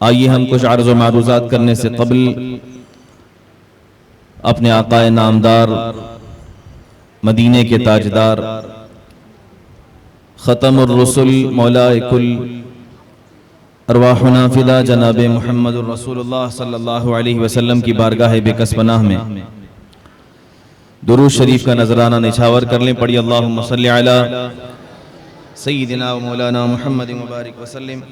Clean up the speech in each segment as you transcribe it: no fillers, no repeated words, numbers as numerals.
आइए हम कुछ अर्ज़ व मारूज़ात करने से क़ब्ल अपने आक़ाए नामदार, मदीने के ताजदार, ख़तमुर रुसुल, मौलाए कुल अरवाहुना फ़िदा जनाब मुहम्मदुर रसूलुल्लाह सल्लल्लाहु अलैहि वसल्लम की बारगाह बेकस पनाह में दुरूद शरीफ का नजराना निछावर कर लें। पढ़ी अल्लाहुम्मा सल्लि अला सय्यिदिना व मौलाना मुहम्मद मुबारक वसल्लम।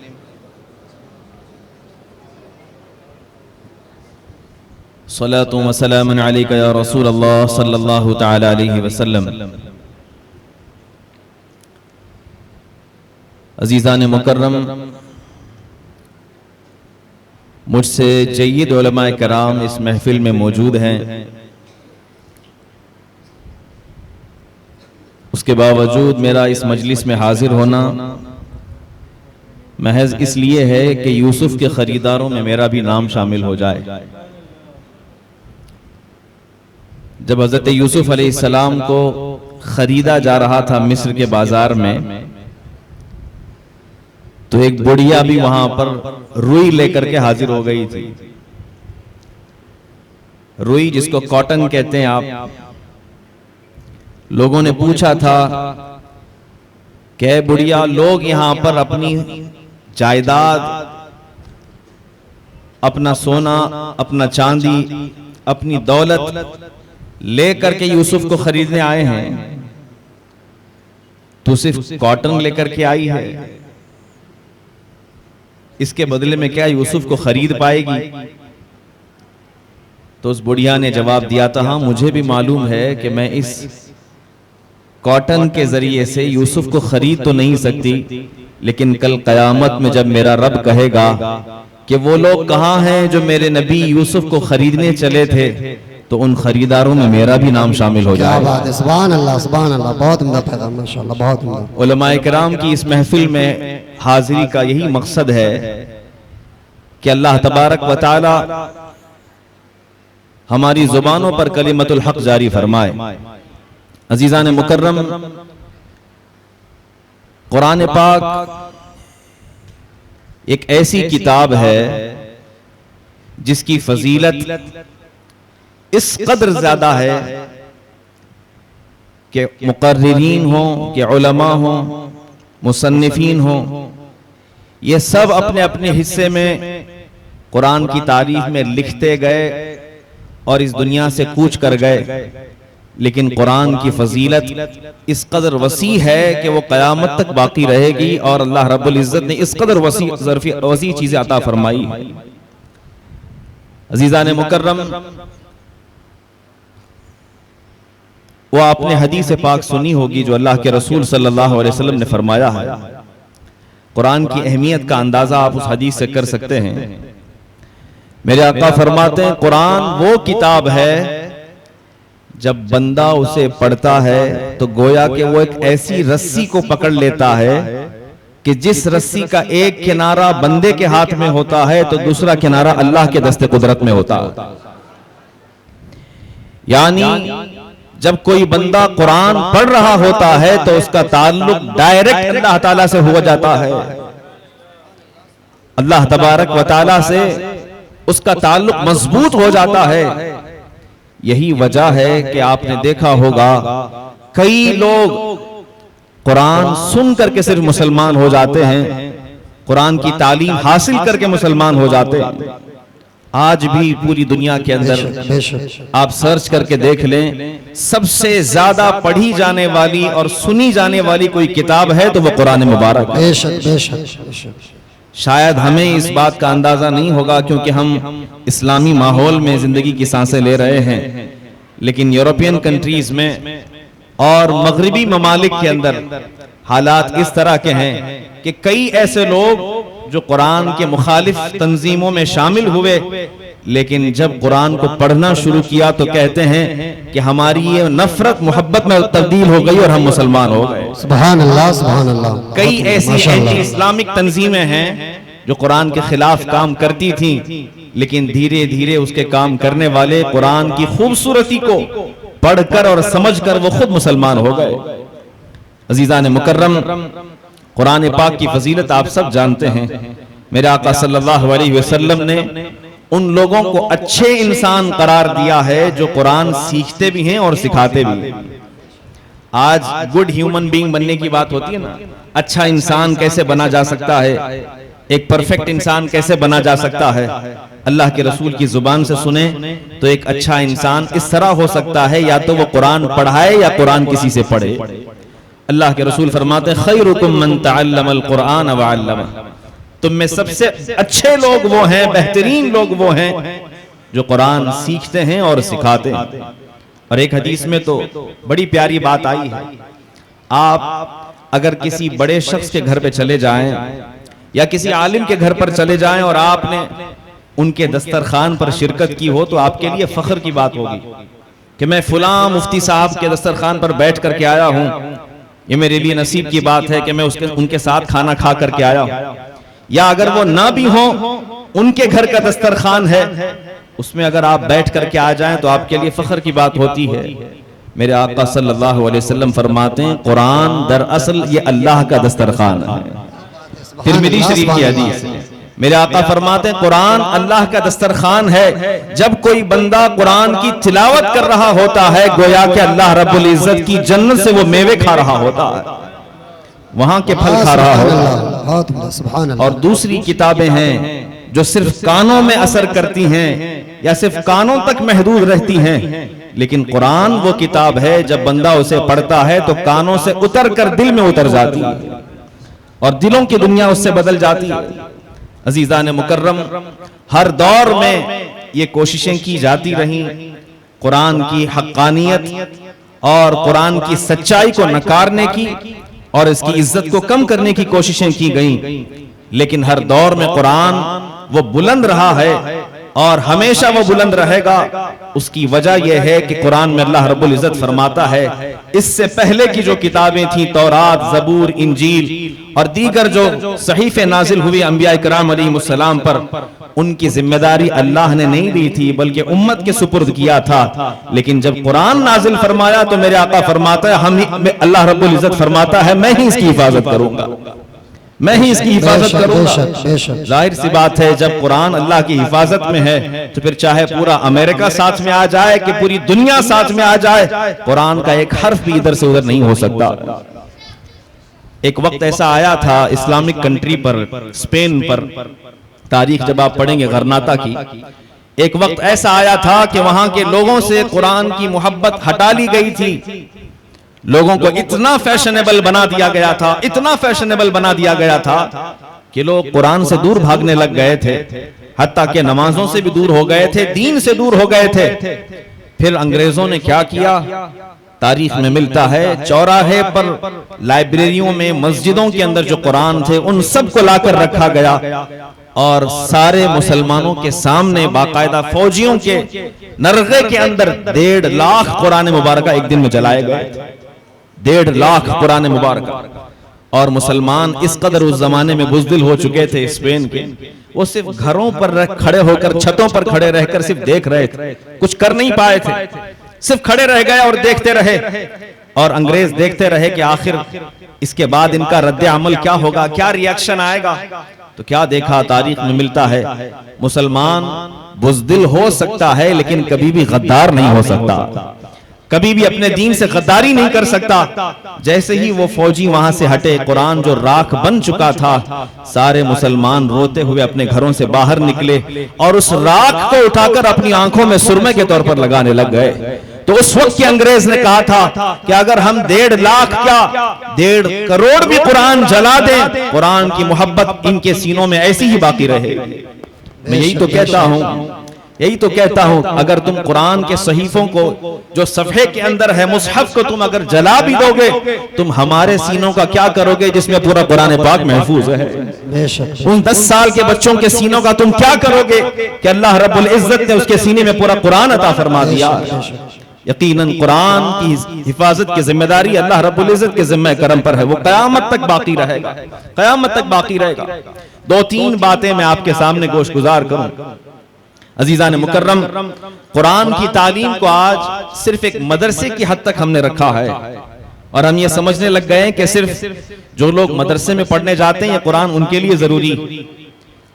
सलातु व सलामुन अलैका या रसूल अल्लाह सल्लल्लाहु तआला अलैहि वसल्लम। अजीज़ान मुकर्रम, मुझसे जय्यद उलमाए कराम इस महफिल में मौजूद हैं, उसके बावजूद मेरा इस मजलिस में हाजिर होना महज इसलिए है कि यूसुफ के खरीदारों में मेरा भी नाम शामिल हो जाए। जब हजरत यूसुफ अलैहिस्सलाम को खरीदा जा रहा था मिस्र के बाजार में, तो एक बुढ़िया भी वहां पर रुई लेकर के हाजिर हो गई थी। रुई जिसको कॉटन कहते हैं आप। लोगों ने पूछा था कि बुढ़िया, लोग यहां पर अपनी जायदाद, अपना सोना, अपना चांदी, अपनी दौलत लेकर के यूसुफ को खरीदने आए हैं, तो सिर्फ कॉटन लेकर के आई है, इसके बदले में क्या यूसुफ को खरीद पाएगी? तो उस बुढ़िया ने जवाब दिया था, हाँ मुझे भी मालूम है कि मैं इस कॉटन के जरिए से यूसुफ को खरीद तो नहीं सकती, लेकिन कल कयामत में जब मेरा रब कहेगा कि वो लोग कहाँ हैं जो मेरे नबी यूसुफ को खरीदने चले थे, तो उन खरीदारों में मेरा भी नाम शामिल हो जाएगा। सुभान अल्लाह, सुभान अल्लाह। बहुत उम्दा पैगाम, माशाअल्लाह, बहुत उम्दा। उलमाए किराम की इस महफिल में हाजिरी का यही मकसद है कि अल्लाह तबारक व तआला हमारी जुबानों पर कलिमतुल हक जारी फरमाए। अजीज़ान मुकर्रम, कुरान पाक एक ऐसी किताब है जिसकी फजीलत इस कदर ज्यादा है कि मुकर्रिरीन हो, कि उलमा हो, मुसन्निफीन हो, ये सब अपने अपने हिस्से में कुरान की तारीफ में लिखते गए और इस दुनिया से कूच कर गए, लेकिन कुरान की फजीलत इस कदर वसी है कि वो क़यामत तक बाकी रहेगी और अल्लाह रब्बुल इज़्ज़त ने इस कदर वसी चीजें अता फरमाई। अजीज़ान मुकर्रम, वो आपने हदीस पाक सुनी होगी जो अल्लाह के रसूल सल्लल्लाहु अलैहि वसल्लम ने फरमाया है। कुरान की अहमियत का अंदाजा आप उस हदीस से कर सकते हैं। मेरे आका फरमाते हैं, कुरान वो किताब है जब बंदा उसे पढ़ता है तो गोया कि वो एक ऐसी रस्सी को पकड़ लेता है कि जिस रस्सी का एक किनारा बंदे के हाथ में होता है तो दूसरा किनारा अल्लाह के दस्ते कुदरत में होता है। यानी जब कोई बंदा कुरान पढ़ रहा होता है तो उसका ताल्लुक डायरेक्ट अल्लाह ताला से हो जाता है। अल्लाह तबारक व ताला से उसका ताल्लुक मजबूत हो जाता है। यही वजह है कि आपने देखा होगा कई लोग कुरान सुन करके सिर्फ मुसलमान हो जाते हैं, कुरान की तालीम हासिल करके मुसलमान हो जाते हैं। आज भी पूरी दुनिया के अंदर आप सर्च करके देख लें, सबसे ज्यादा पढ़ी जाने वाली और सुनी जाने वाली कोई किताब है तो वो कुरान मुबारक है। शायद हमें इस बात का अंदाजा नहीं होगा क्योंकि हम इस्लामी माहौल में जिंदगी की सांसें ले रहे हैं, लेकिन यूरोपियन कंट्रीज में और मगरिबी ममालिक के अंदर हालात इस तरह के हैं कि कई ऐसे लोग जो कुरान के मुखालिफ तंजीमों में शामिल हुए, लेकिन जब कुरान को पढ़ना शुरू किया तो कहते हैं कि हमारी ये नफरत मोहब्बत में तब्दील हो गई और हम मुसलमान हो गए। सुभान अल्लाह, सुभान अल्लाह। कई ऐसी एंटी इस्लामिक तंजीमें हैं जो कुरान के खिलाफ काम करती थी, लेकिन धीरे धीरे उसके काम करने वाले कुरान की खूबसूरती को पढ़कर और समझकर वो खुद मुसलमान हो गए। अजीज़ान मुकर्रम, कुरान पाक की फजीलत आप सब जानते हैं। मेरे आका सल्लल्लाहु अलैहि वसल्लम ने उन लोगों को अच्छे इंसान करार दिया है जो कुरान सीखते भी हैं और सिखाते भी हैं। आज गुड ह्यूमन बीइंग बनने की बात होती है ना, अच्छा इंसान कैसे बना जा सकता है, एक परफेक्ट इंसान कैसे बना जा सकता है। अल्लाह के रसूल की जुबान से सुने तो एक अच्छा इंसान इस तरह हो सकता है, या तो वो कुरान पढ़ाए या कुरान किसी से पढ़े। अल्लाह के रसूल फरमाते हैं खैरुकुम मन तअल्लमल कुरान व अल्लमह, तुम में सबसे अच्छे लोग वो हैं, बेहतरीन लोग वो हैं जो कुरान सीखते हैं और सिखाते हैं। और एक हदीस में तो बड़ी प्यारी बात आई है, आप अगर किसी बड़े शख्स के घर पे चले जाएं या किसी आलिम के घर पर चले जाएं और आपने उनके दस्तरखान पर शिरकत की हो तो आपके लिए फख्र की बात होगी कि मैं फुलां मुफ्ती साहब के दस्तरखान पर बैठ करके आया हूं, ये मेरे लिए नसीब की बात है कि मैं उनके साथ खाना खा करके आया हूं। या अगर वो ना भी हो, उनके घर का दस्तरखान है, उसमें अगर आप बैठ करके आ जाएं तो आपके लिए फख्र की बात होती है। मेरे आका सल्लल्लाहु अलैहि वसल्लम फरमाते हैं कुरान दरअसल ये अल्लाह का दस्तरखान है। तिरमिज़ी शरीफ की हदीस है, मेरे आका फरमाते हैं कुरान अल्लाह का दस्तरखान है। जब कोई बंदा कुरान की तिलावत कर रहा होता है गोया कि अल्लाह रब्बुल इज्जत की जन्नत से वो मेवे खा रहा होता है, वहां के फल खा रहा होता है। और दूसरी किताबें हैं जो सिर्फ कानों में असर करती हैं या सिर्फ कानों तक महदूद रहती हैं, लेकिन कुरान वो किताब है जब बंदा उसे पढ़ता है तो कानों से उतर कर दिल में उतर जाती है और दिलों की दुनिया उससे बदल जाती है। अजीजान मुकर्रम, हर दौर में ये कोशिशें की जाती रही कुरान की हक्कानियत और कुरान की सच्चाई को नकारने की और इसकी इज्जत को कम करने की कोशिशें की गईं, लेकिन हर दौर में कुरान वो बुलंद रहा है और हमेशा वो बुलंद रहेगा। उसकी वजह यह है कि कुरान में अल्लाह रब्बुल इज्जत फरमाता है इससे पहले की जो किताबें थी तौरात, ज़बूर, इंजील और दीगर जो सहीफे नाजिल हुई अंबिया किराम अलैहिमुस्सलाम पर, उनकी जिम्मेदारी अल्लाह ने नहीं दी थी बल्कि उम्मत के सुपुर्द किया था। लेकिन जब कुरान नाजिल फरमाया तो मेरे आका फरमाता है अल्लाह रब्बुल इज्जत फरमाता है मैं ही इसकी हिफाजत करूंगा, मैं ही इसकी हिफाजत करूंगा। जाहिर सी बात है जब कुरान अल्लाह की हिफाजत में है तो फिर चाहे पूरा अमेरिका साथ में आ जाए कि पूरी दुनिया साथ में आ जाए, कुरान का एक हर्फ भी इधर से उधर नहीं हो सकता। एक वक्त ऐसा आया था इस्लामिक कंट्री पर, स्पेन पर, तारीख जब आप पढ़ेंगे गरनाता की, एक वक्त ऐसा आया था कि वहां के लोगों से कुरान की मोहब्बत हटा ली गई थी। लोगों को इतना फैशनेबल बना दिया गया था, इतना फैशनेबल बना दिया गया था कि लोग कुरान से दूर भागने लग गए थे, हत्ता कि नमाजों से भी दूर हो गए थे, दीन से दूर हो गए थे। फिर अंग्रेजों ने क्या किया, तारीख में मिलता है चौराहे पर, लाइब्रेरियों में, मस्जिदों के अंदर जो कुरान थे उन सबको लाकर रखा गया और सारे मुसलमानों के सामने बाकायदा फौजियों के नरगे के अंदर 1.5 लाख कुरान मुबारक एक दिन में जलाए गए, 1.5 लाख कुरान मुबारक। और मुसलमान इस कदर उस जमाने में बुज़दिल हो चुके थे स्पेन के, वो सिर्फ घरों पर खड़े होकर, छतों पर खड़े रहकर सिर्फ देख रहे थे, कुछ कर नहीं पाए थे, सिर्फ खड़े रह गए और देखते रहे। और अंग्रेज देखते रहे कि आखिर इसके बाद इनका रद्द अमल क्या होगा, क्या रिएक्शन आएगा। तो क्या देखा, तारीख में मिलता है मुसलमान बुज़दिल हो सकता है लेकिन कभी भी गद्दार नहीं हो सकता, कभी भी अपने दीन से गद्दारी नहीं कर सकता। जैसे ही वो फौजी वहां से हटे, कुरान जो राख बन चुका था, सारे मुसलमान रोते हुए अपने घरों से बाहर निकले और उस राख को उठाकर अपनी आंखों में सुरमे के तौर पर लगाने लग गए। तो उस वक्त के अंग्रेज ने कहा था कि अगर हम 1.5 लाख क्या 1.5 करोड़ भी कुरान जला दें, कुरान की मोहब्बत इनके सीनों में ऐसी ही बाकी रहे। मैं यही तो कहता हूं, अगर तुम कुरान के सहीफों को जो सफ़े के अंदर है, मुसहफ को तुम अगर जला भी दोगे, तुम हमारे सीनों का क्या करोगे जिसमें पूरा कुरान पाक महफूज है। उन 10 साल के बच्चों के सीनों का तुम क्या करोगे कि अल्लाह रब्बुल इज्जत ने उसके सीने में पूरा कुरान अता फरमा दिया। यकीनन कुरान की हिफाजत की जिम्मेदारी अल्लाह रब्बुल इज्जत के जिम्मे करम पर है, वो कयामत तक बाकी रहेगा, कयामत तक बाकी रहेगा। 2-3 बातें मैं आपके सामने गोशगुजार करूं। अजीजान मुकर्रम, कुरान की तालीम को आज सिर्फ एक मदरसे की हद तक हमने रखा है और हम ये समझने लग गए हैं कि सिर्फ जो लोग मदरसे में पढ़ने जाते हैं ये कुरान उनके लिए जरूरी।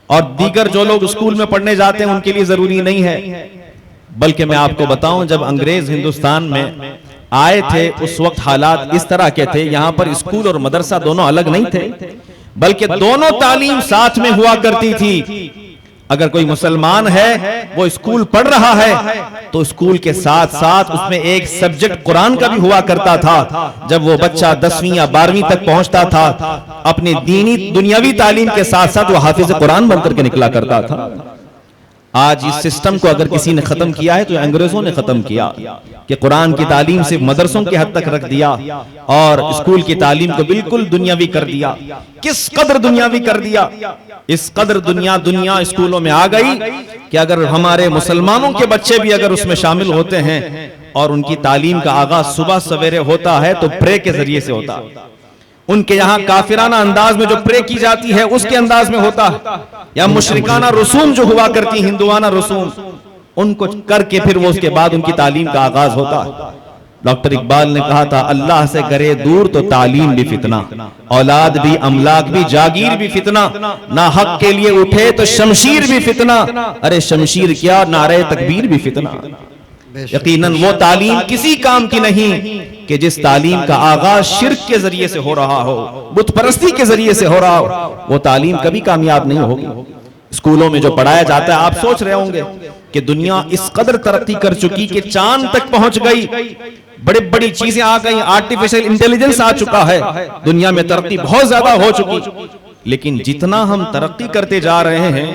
और दीगर जो लोग स्कूल में पढ़ने जाते हैं उनके लिए जरूरी नहीं है। बल्कि मैं आपको बताऊं, जब अंग्रेज हिंदुस्तान में आए थे उस वक्त हालात इस तरह के थे, यहां पर स्कूल और मदरसा दोनों अलग नहीं थे, बल्कि दोनों तालीम साथ में हुआ करती थी। अगर कोई मुसलमान है वो स्कूल पढ़ रहा है तो स्कूल के साथ साथ उसमें एक सब्जेक्ट कुरान का भी हुआ करता था। जब वो बच्चा 10वीं या 12वीं तक पहुंचता था, अपनी दीनी दुनियावी तालीम के साथ साथ वो हाफिज कुरान बनकर के निकला करता था। आज इस सिस्टम को अगर किसी ने खत्म किया है तो अंग्रेजों ने खत्म किया कि कुरान की तालीम सिर्फ मदरसों के हद तक रख दिया और स्कूल की तालीम को बिल्कुल दुनियावी कर दिया। किस कदर दुनियावी कर दिया, इस कदर दुनिया स्कूलों में आ गई कि अगर हमारे मुसलमानों के बच्चे भी अगर उसमें शामिल होते हैं और उनकी तालीम का आगाज सुबह सवेरे होता है तो प्रे के जरिए से होता है। उनके यहाँ काफिराना अंदाज में जो प्रे की जाती है उसके अंदाज में होता है, या मुशरिकाना रसूम जो हुआ करती हिंदुआना रसूम उनको करके फिर वो उसके बाद उनकी तालीम का आगाज होता है। डॉक्टर इकबाल ने कहा था, अल्लाह से करे दूर तो तालीम भी फितना, औलाद भी अमलाक भी जागीर भी फितना, ना हक के लिए उठे तो शमशीर भी फितना, अरे शमशीर क्या नारे तकबीर भी फितना। यकीनन वो तालीम किसी काम की नहीं कि जिस तालीम का आगाज शिर्क के जरिए से हो रहा हो, बुत परस्ती के जरिए से हो रहा हो, वो तालीम कभी कामयाब नहीं होगी। स्कूलों में जो पढ़ाया जाता है, आप सोच रहे होंगे कि दुनिया इस कदर तरक्की कर चुकी कि चांद तक पहुंच गई, बड़ी बड़ी चीजें आ गई, आर्टिफिशियल इंटेलिजेंस आ चुका है, दुनिया में तरक्की बहुत ज्यादा हो चुकी। लेकिन जितना हम तरक्की करते जा रहे हैं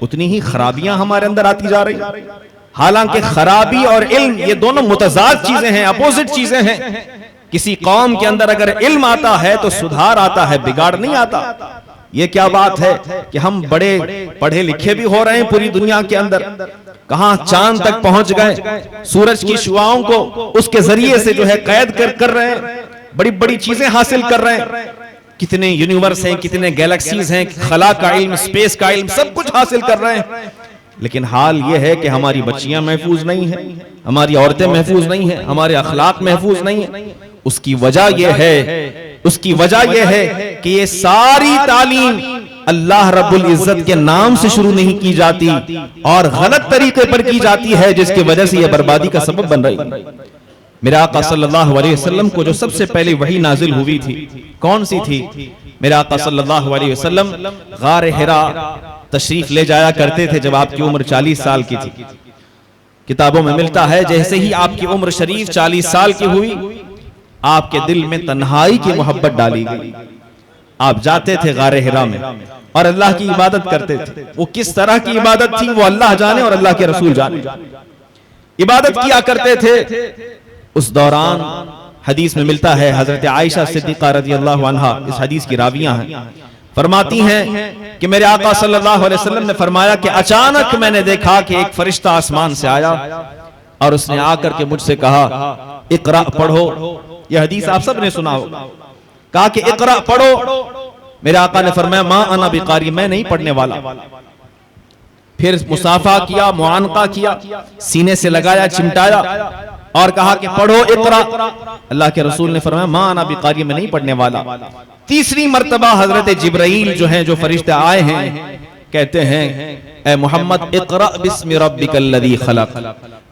उतनी ही खराबियां हमारे अंदर आती जा रही। हालांकि खराबी और इल्म ये दोनों मुतजाद चीजें हैं, अपोजिट चीजें हैं। किसी कौम के अंदर अगर इल्म आता है तो सुधार आता है, बिगाड़ नहीं आता। ये क्या बात है कि हम बड़े पढ़े लिखे भी हो रहे हैं पूरी दुनिया के अंदर, कहां चांद तक पहुंच गए, सूरज की शुआओं को उसके जरिए से जो है कैद कर रहे हैं, बड़ी बड़ी चीजें हासिल कर रहे हैं। कितने यूनिवर्स हैं, कितने गैलेक्सीज हैं, खला का इल्म, स्पेस का इल्म, सब कुछ हासिल कर रहे हैं। लेकिन हाल यह है कि हमारी बच्चियां महफूज नहीं हैं, हमारी औरतें महफूज नहीं हैं, हमारे अखलाक महफूज नहीं है। उसकी वजह यह है कि ये सारी तालीम अल्लाह रब्बुल इज्जत के नाम से शुरू नहीं की जाती और गलत तरीके पर की जाती है, जिसकी वजह से यह बर्बादी का सबब बन रही है। मेरे आका सल्लल्लाहु अलैहि वसल्लम को जो सबसे पहले वही नाजिल हुई थी, कौन सी थी? मेरे आका सल्लल्लाहु अलैहि वसल्लम गार हिरा तशरीफ ले जाया करते थे जब आपकी उम्र 40 साल की थी। किताबों में मिलता है जैसे ही आपकी उम्र शरीफ 40 साल की हुई, आपके दिल में तन्हाई की मोहब्बत डाली गई। आप जाते थे गार हिरा में और अल्लाह की इबादत करते थे। वो किस तरह की इबादत थी वो अल्लाह जाने और अल्लाह के रसूल जाने। इबादत किया करते थे। उस दौरान हदीस में मिलता है, हजरत आयशा सिद्दीका रज़ियल्लाहु अन्हा इस हदीस की रावियां हैं, फरमाती हैं कि मेरे आका सल्लल्लाहु अलैहि वसल्लम ने फरमाया कि अचानक मैंने देखा कि एक फरिश्ता आसमान से आया और उसने आकर के मुझसे कहा, इकरा पढ़ो। यह हदीस आप सब ने सुना होगा। कहा कि इकरा पढ़ो। मेरे आका ने फरमाया, मां अना बिकारी, मैं नहीं पढ़ने वाला। फिर मुसाफा किया, मुआनका किया, सीने से लगाया, चिमटाया और कहा कि पढ़ो इकरा। अल्लाह के रसूल ने फरमाया, मां अना बिकारी, मैं नहीं पढ़ने वाला। तीसरी मर्तबा हजरत जिब्राइल जो हैं, जो फरिश्ते आए हैं, कहते हैं, ए मोहम्मद इकरा बिस्मि रब्बिकल्लज़ी खलक,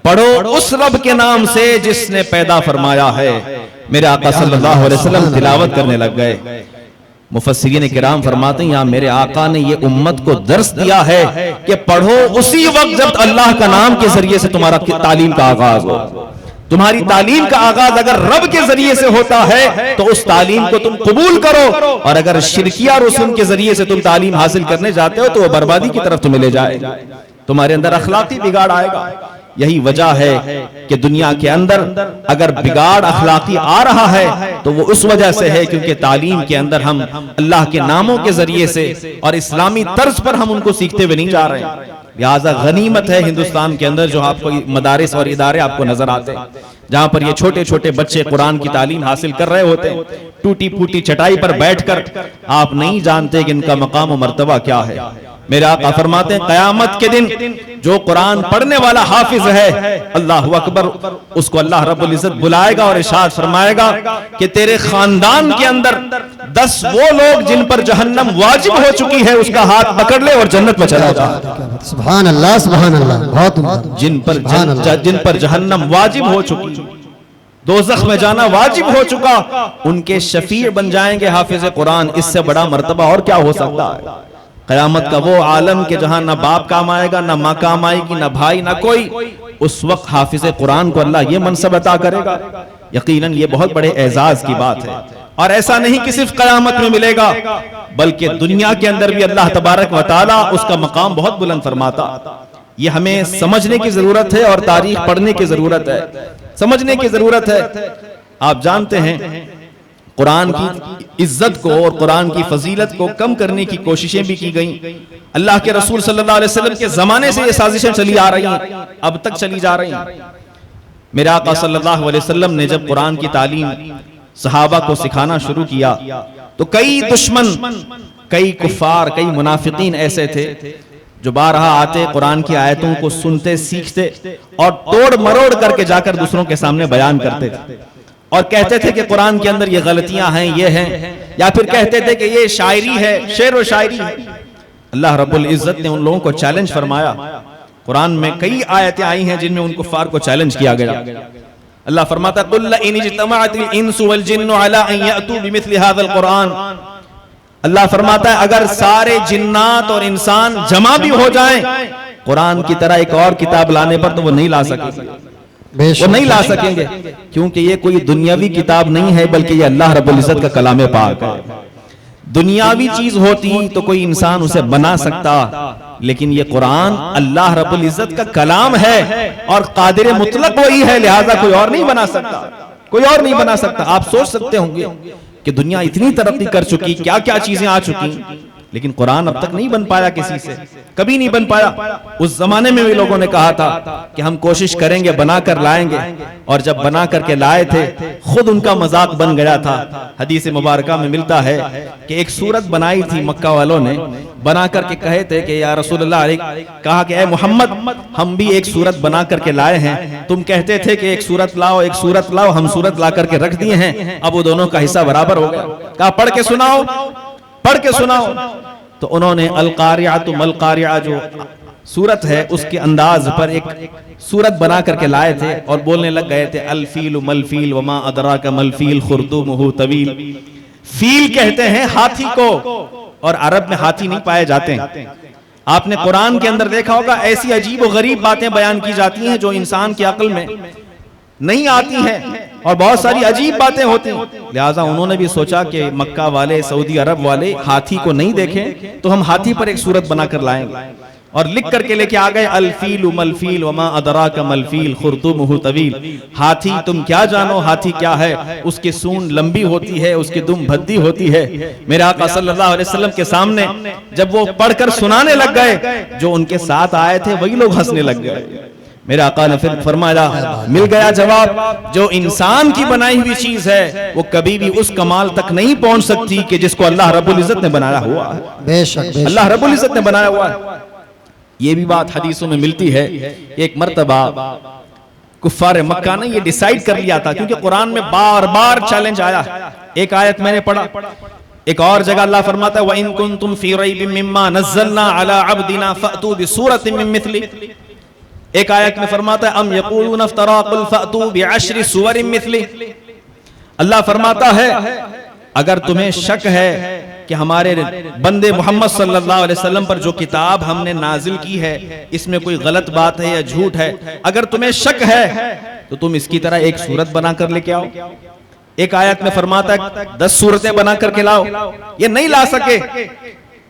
पढ़ो उस रब के नाम से जिसने पैदा फरमाया है। मेरे आका सल्लल्लाहु अलैहि वसल्लम तिलावत करने लग गए। मुफस्सिरीन किराम फरमाते हैं, यहाँ मेरे आका ने ये उम्मत को दर्स दिया है कि पढ़ो उसी वक्त जब अल्लाह का नाम के जरिए से तुम्हारा तालीम का आगाज हो। तुम्हारी तालीम का आगाज अगर रब के जरिए से होता है तो उस तालीम को तुम कबूल करो, और अगर शिरकिया रसूम के जरिए से तुम तालीम हासिल करने जाते हो तो वह बर्बादी की तरफ तुम्हें ले जाएगा, तुम्हारे अंदर अखलाकी बिगाड़ आएगा। यही वजह है कि दुनिया के अंदर अगर बिगाड़ अखलाकी आ रहा है तो वो उस वजह से है क्योंकि तालीम के अंदर हम अल्लाह के नामों के जरिए से और इस्लामी तर्ज पर हम उनको सीखते हुए नहीं जा रहे हैं। लिहाजा गनीमत है हिंदुस्तान के अंदर जो आपको मदारिस और इदारे आपको नजर आते हैं, जहां पर ये छोटे छोटे बच्चे कुरान की तालीम हासिल कर रहे होते हैं, टूटी फूटी चटाई पर बैठकर। आप नहीं जानते कि इनका मकाम और मर्तबा क्या है। मेरे आका फरमाते हैं क़यामत के दिन जो कुरान पढ़ने वाला हाफिज है, अल्लाह अकबर, उसको अल्लाह रब्बुल इज्जत बुलाएगा और इरशाद फरमाएगा कि तेरे खानदान के अंदर 10 वो लोग जिन पर जहन्नम वाजिब हो चुकी है उसका हाथ पकड़ ले और जन्नत में चला जा। सुभान अल्लाह, सुभान अल्लाह, बहुत उम्दा। जिन पर जहन्नम वाजिब हो चुकी, दोज़ख में जाना वाजिब हो चुका, उनके शफीर बन जाएंगे हाफिज कुरान। इससे बड़ा मर्तबा और क्या हो सकता है? क़यामत का वो आलम के जहां ना बाप काम आएगा, ना माँ काम आएगी, ना भाई, ना कोई, उस वक्त हाफिज कुरान को अल्लाह ये मनसब अता करेगा। यकीनन ये बहुत बड़े एजाज की बात है। और ऐसा नहीं कि सिर्फ क़यामत में मिलेगा, बल्कि दुनिया के अंदर भी अल्लाह तबारक व तआला उसका मकाम बहुत बुलंद फरमाता। ये हमें समझने की जरूरत है और तारीख पढ़ने की जरूरत है, समझने की जरूरत है। आप जानते हैं कुरान की इज्जत को और कुरान की फजीलत को कम करने की कोशिशें भी की गई। अल्लाह के रसूल सल्लल्लाहु अलैहि वसल्लम के जमाने से ये साजिशें चली आ रही हैं, अब तक चली जा रही हैं। मेरे आका सल्लल्लाहु अलैहि वसल्लम ने जब कुरान की तालीम सहाबा को सिखाना शुरू किया तो कई दुश्मन, कई कुफार, कई मुनाफिकीन ऐसे थे जो बारहा आते, कुरान की आयतों को सुनते, सीखते और तोड़ मरोड़ करके जाकर दूसरों के सामने बयान करते थे और कहते थे कि कुरान के अंदर ये गलतियां हैं, ये हैं, या फिर कहते थे कि ये शायरी है, शेर व शायरी है। अल्लाह रब्बुल इज्जत ने उन लोगों को चैलेंज फरमाया। कुरान में कई आयतें आई हैं जिनमें उन कुफार को चैलेंज किया गया। अल्लाह फरमाता कुल इन इज्तमाअतिल इंसु वल जिन्नु अला अन यअतू बिमिथलि हाज़ल कुरान। अल्लाह फरमाता है अगर सारे जिन्नात और इंसान जमा भी हो जाएं कुरान की तरह एक और किताब लाने पर, तो वो नहीं ला सकेंगे, वो नहीं ला सकेंगे, क्योंकि ये कोई दुनियावी किताब नहीं है, बल्कि ये अल्लाह रब्बुल इज्जत का कलाम पाक है। दुनियावी चीज होती तो कोई इंसान उसे बना सकता, लेकिन ये कुरान अल्लाह रब्बुल इज्जत का कलाम है और कादिर मुतलक वही है, लिहाजा कोई और नहीं बना सकता, कोई और नहीं बना सकता। आप सोच सकते होंगे कि दुनिया इतनी तरक्की कर चुकी, क्या क्या चीजें आ चुकी, लेकिन कुरान अब तक नहीं बन पाया, किसी से कभी नहीं बन पाया। उस जमाने में भी लोगों ने कहा था कि हम कोशिश करेंगे, बना कर लाएंगे, और जब बना करके लाए थे खुद उनका मजाक बन गया था। हदीस मुबारका में मिलता है कि एक सूरत बनाई थी मक्का वालों ने, बना करके कहे थे कि या रसूलल्लाह, कहा कि ए मोहम्मद, हम भी एक सूरत बना करके लाए हैं, तुम कहते थे कि एक सूरत लाओ, एक सूरत लाओ, हम सूरत ला करके रख दिए हैं, अब वो दोनों का हिस्सा बराबर हो गया। कहा पढ़ के सुनाओ, पढ़ के सुनाओ। तो उन्होंने अल कारिअतु मल कारिअ जो सूरत है उसके अंदाज पर एक सूरत बना करके लाए थे और बोलने लग गए थे अल फील मल फील वमा अदराका मल फील खुर्दुमुहु तवील। फील कहते हैं हाथी को, और अरब में हाथी नहीं पाए जाते हैं। आपने कुरान के अंदर देखा होगा ऐसी अजीब और गरीब बातें बयान की जाती हैं जो इंसान की अक्ल में नहीं आती हैं, और बहुत सारी अजीब बातें होती हैं। लिहाजा उन्होंने भी सोचा कि मक्का वाले, सऊदी अरब वाले हाथी को नहीं देखें तो हम हाथी पर एक सूरत बनाकर लाएंगे, और लिख करके लेके आ गए अल फील मल फील वमा अदराका मल फील खुर्दुमुहु तवील। हाथी तुम क्या जानो हाथी क्या है, उसकी सूंड लंबी होती है, उसकी दुम भद्दी होती है। मेरे आका सल्लल्लाहु अलैहि वसल्लम के सामने जब वो पढ़कर सुनाने लग गए, जो उनके साथ आए थे वही लोग हंसने लग गए। मेरे आका ने फिर फरमाया, मिल गया जवाब, जो इंसान की बनाई हुई चीज है वो कभी भी उस कमाल तक नहीं पहुंच सकती कि जिसको अल्लाह रब्बुल इज्जत ने बनाया हुआ है। बेशक अल्लाह रब्बुल इज्जत ने बनाया हुआ है। ये भी बात हदीसों में मिलती है। एक मर्तबा कुफ्फार मक्का ने ये डिसाइड कर लिया था, क्योंकि कुरान में बार बार चैलेंज आया। एक आयत मैंने पढ़ा, एक और जगह अल्लाह फरमाता है व इन कुंतुम फी रैबिम मिम्मा नज़्ज़लना अला अब्दिना फअतू बिसूरतिन मिन मिथली। एक आयत में फरमाता है अम यक़ूलून इफ्तरा कुल फअतू बिअश्रि सुवरिन मिथली। अल्लाह फरमाता है अगर तुम्हें शक है कि हमारे बंदे मोहम्मद सल्लल्लाहु अलैहि वसल्लम पर जो किताब हमने नाजिल की है इसमें कोई गलत बात है या झूठ है, अगर तुम्हें शक है तो तुम इसकी तरह एक सूरत बना कर लेके आओ। एक आयत में फरमाता है 10 सूरतें बना करके लाओ, ये नहीं ला सके।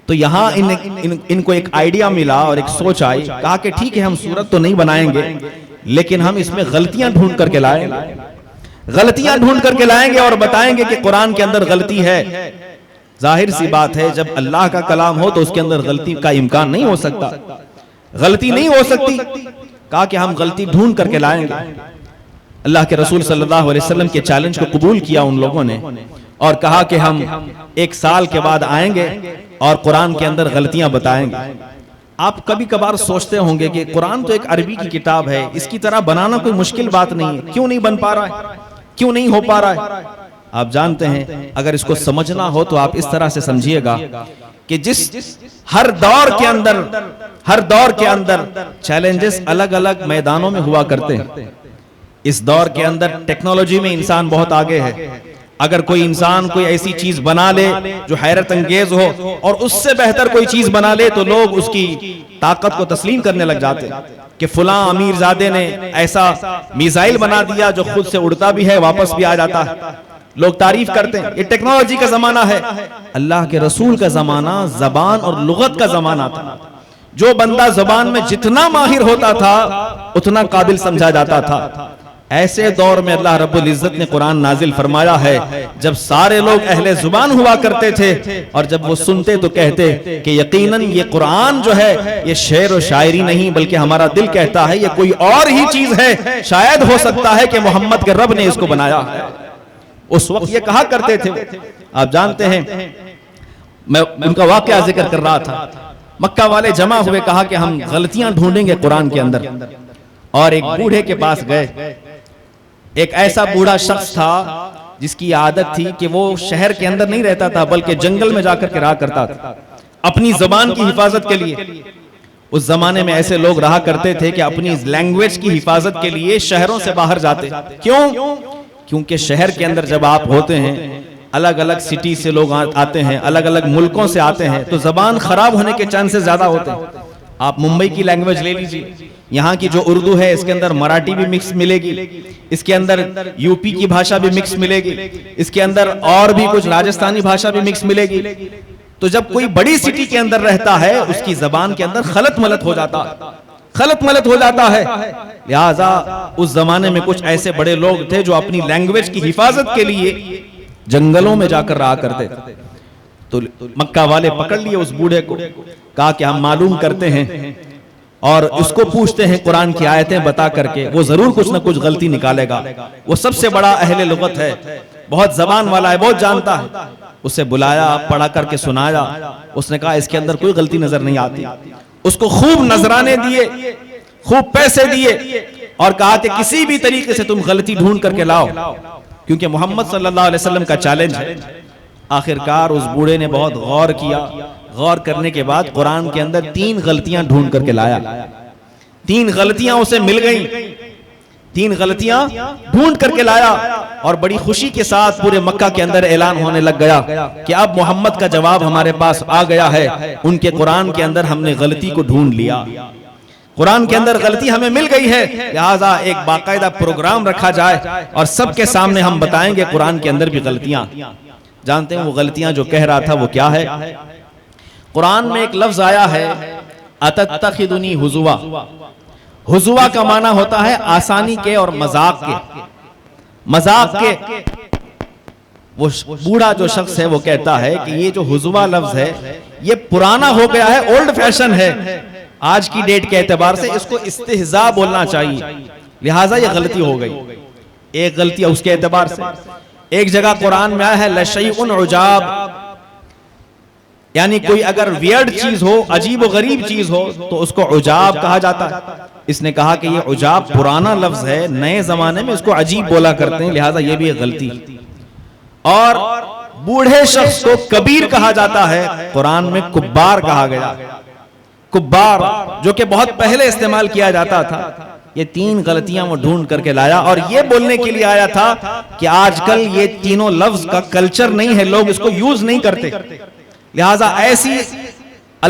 तो यहाँ इनको एक आइडिया मिला और एक सोच आई, कहा कि ठीक है हम सूरत तो नहीं बनाएंगे, लेकिन हम इसमें गलतियां ढूंढ करके लाएंगे, गलतियां ढूंढ करके लाएंगे और बताएंगे कि कुरान के अंदर गलती है। जाहिर सी बात है जब अल्लाह का कलाम हो तो उसके अंदर गलती का इम्कान नहीं हो सकता, गलती नहीं हो सकती। कहा कि हम गलती ढूंढ करके लाएंगे। अल्लाह के रसूल सल्लल्लाहु अलैहि वसल्लम के चैलेंज को कबूल किया उन लोगों ने और कहा कि हम 1 साल के बाद आएंगे और कुरान के अंदर गलतियां बताएंगे। आप कभी कभार सोचते होंगे कि कुरान तो एक अरबी की किताब है, इसकी तरह बनाना कोई मुश्किल बात नहीं है, क्यों नहीं बन पा रहा है, क्यों नहीं हो पा रहा है? आप जानते हैं, अगर इसको समझना हो तो आप इस तरह से समझिएगा कि जिस हर दौर के अंदर चैलेंजेस अलग अलग मैदानों में हुआ करते हैं। इस दौर के अंदर टेक्नोलॉजी में इंसान बहुत आगे है। अगर कोई इंसान कोई ऐसी चीज बना ले जो हैरत अंगेज हो और उससे बेहतर कोई चीज बना ले तो लोग उसकी ताकत को तस्लीम करने लग जाते हैं कि फलां अमीरजादे ने ऐसा मिसाइल बना दिया जो खुद से उड़ता भी है, वापस भी आ जाता है। लोग तारीफ करते हैं। ये टेक्नोलॉजी का जमाना है। अल्लाह के रसूल का जमाना जबान और लुगत का जमाना था। जो बंदा जबान में जितना माहिर होता था उतना काबिल समझा जाता था। ऐसे दौर में अल्लाह रब्बुल इज्जत ने कुरान नाजिल फरमाया है जब सारे लोग अहले जुबान हुआ करते थे और जब वो सुनते तो कहते कि यकीनन ये कुरान जो है ये शेर और शायरी नहीं बल्कि हमारा दिल कहता है ये कोई और ही चीज है, शायद हो सकता है कि मोहम्मद के रब ने इसको बनाया है। उस वक्त ये कहा करते थे। आप जानते हैं, मैं उनका वाकया जिक्र कर रहा था। मक्का वाले जमा हुए, कहा कि हम गलतियां ढूंढेंगे कुरान के अंदर, और एक बूढ़े के पास गए। एक ऐसा बूढ़ा शख्स था जिसकी आदत थी कि वो शहर के अंदर नहीं रहता था बल्कि जंगल में जाकर के रहा करता था अपनी जबान की हिफाजत के लिए। उस जमाने में ऐसे लोग रहा करते थे कि अपनी लैंग्वेज की हिफाजत के लिए शहरों से बाहर जाते। क्यों? क्योंकि शहर के अंदर जब आप होते हैं, अलग अलग सिटी से लोग आते हैं, अलग अलग मुल्कों से आते हैं, तो जबान खराब होने के चांसेस ज्यादा होते हैं। आप मुंबई की लैंग्वेज ले लीजिए, यहाँ की जो उर्दू है इसके अंदर मराठी भी मिक्स मिलेगी, इसके अंदर यूपी की भाषा भी मिक्स मिलेगी, इसके अंदर और भी कुछ राजस्थानी भाषा भी मिक्स मिलेगी। तो जब कोई बड़ी सिटी के अंदर रहता है उसकी जबान के अंदर खलत मलत हो जाता है। लिहाजा उस जमाने में कुछ ऐसे बड़े लोग थे जो अपनी लैंग्वेज की हिफाजत के लिए जंगलों में जाकर रहा करते थे। तो मक्का वाले पकड़ लिए उस बूढ़े को, कहा कि हम मालूम करते हैं और उसको पूछते हैं कुरान की आयतें बता करके, वो जरूर कुछ ना कुछ गलती निकालेगा। वो सबसे बड़ा अहले लुगत है, बहुत जबान वाला है, बहुत जानता है। उसे बुलाया, पढ़ा करके सुनाया। उसने कहा इसके अंदर कोई गलती नजर नहीं आती। उसको खूब नजराने दिए, खूब पैसे दिए और कहा कि किसी भी तरीके से तुम गलती ढूंढ करके लाओ, क्योंकि मोहम्मद सल्लल्लाहु अलैहि वसल्लम का चैलेंज है। आखिरकार उस बूढ़े ने बहुत गौर किया। गौर करने के बाद कुरान के अंदर 3 गलतियां ढूंढ करके लाया। 3 गलतियां उसे मिल गईं, 3 गलतियां ढूंढ करके लाया और बड़ी खुशी के साथ पूरे मक्का के अंदर ऐलान होने लग गया कि अब मोहम्मद का जवाब हमारे पास आ गया है। उनके कुरान के अंदर हमने गलती को ढूंढ लिया, कुरान के अंदर गलती हमें मिल गई है। लिहाजा एक बाकायदा प्रोग्राम रखा जाए और सबके सामने हम बताएंगे कुरान के अंदर भी गलतियां। जानते हैं वो गलतियां जो कह रहा था वो क्या है? कुरान में एक लफ्ज आया है अतत्तखिदुनी हुजुवा। हुजुवा का माना होता है आसानी के और मजाक के। वो बूढ़ा जो शख्स है वो कहता है कि ये जो हुजुवा लफ्ज है ये पुराना हो गया है, ओल्ड फैशन है। आज की डेट के एतबार से इसको इस्तिहजा बोलना चाहिए। लिहाजा ये गलती हो गई। एक गलती है उसके एतबार से। एक जगह कुरान में आया है लशैउन उजाब, यानी कोई अगर वियर्ड चीज हो, अजीब और गरीब चीज हो तो उसको उजाब कहा जाता है। इसने कहा कि ये उजाब पुराना लफ्ज है, नए जमाने में इसको अजीब बोला करते हैं, लिहाजा ये भी एक गलती। और बूढ़े शख्स को कबीर कहा जाता है, कुरान में कुब्बार कहा गया। कुब्बार जो कि बहुत पहले इस्तेमाल किया जाता था। ये 3 गलतियां वो ढूंढ करके लाया और ये बोलने के लिए आया था कि आजकल ये तीनों लफ्ज का कल्चर नहीं है, लोग इसको यूज नहीं करते। लिहाजा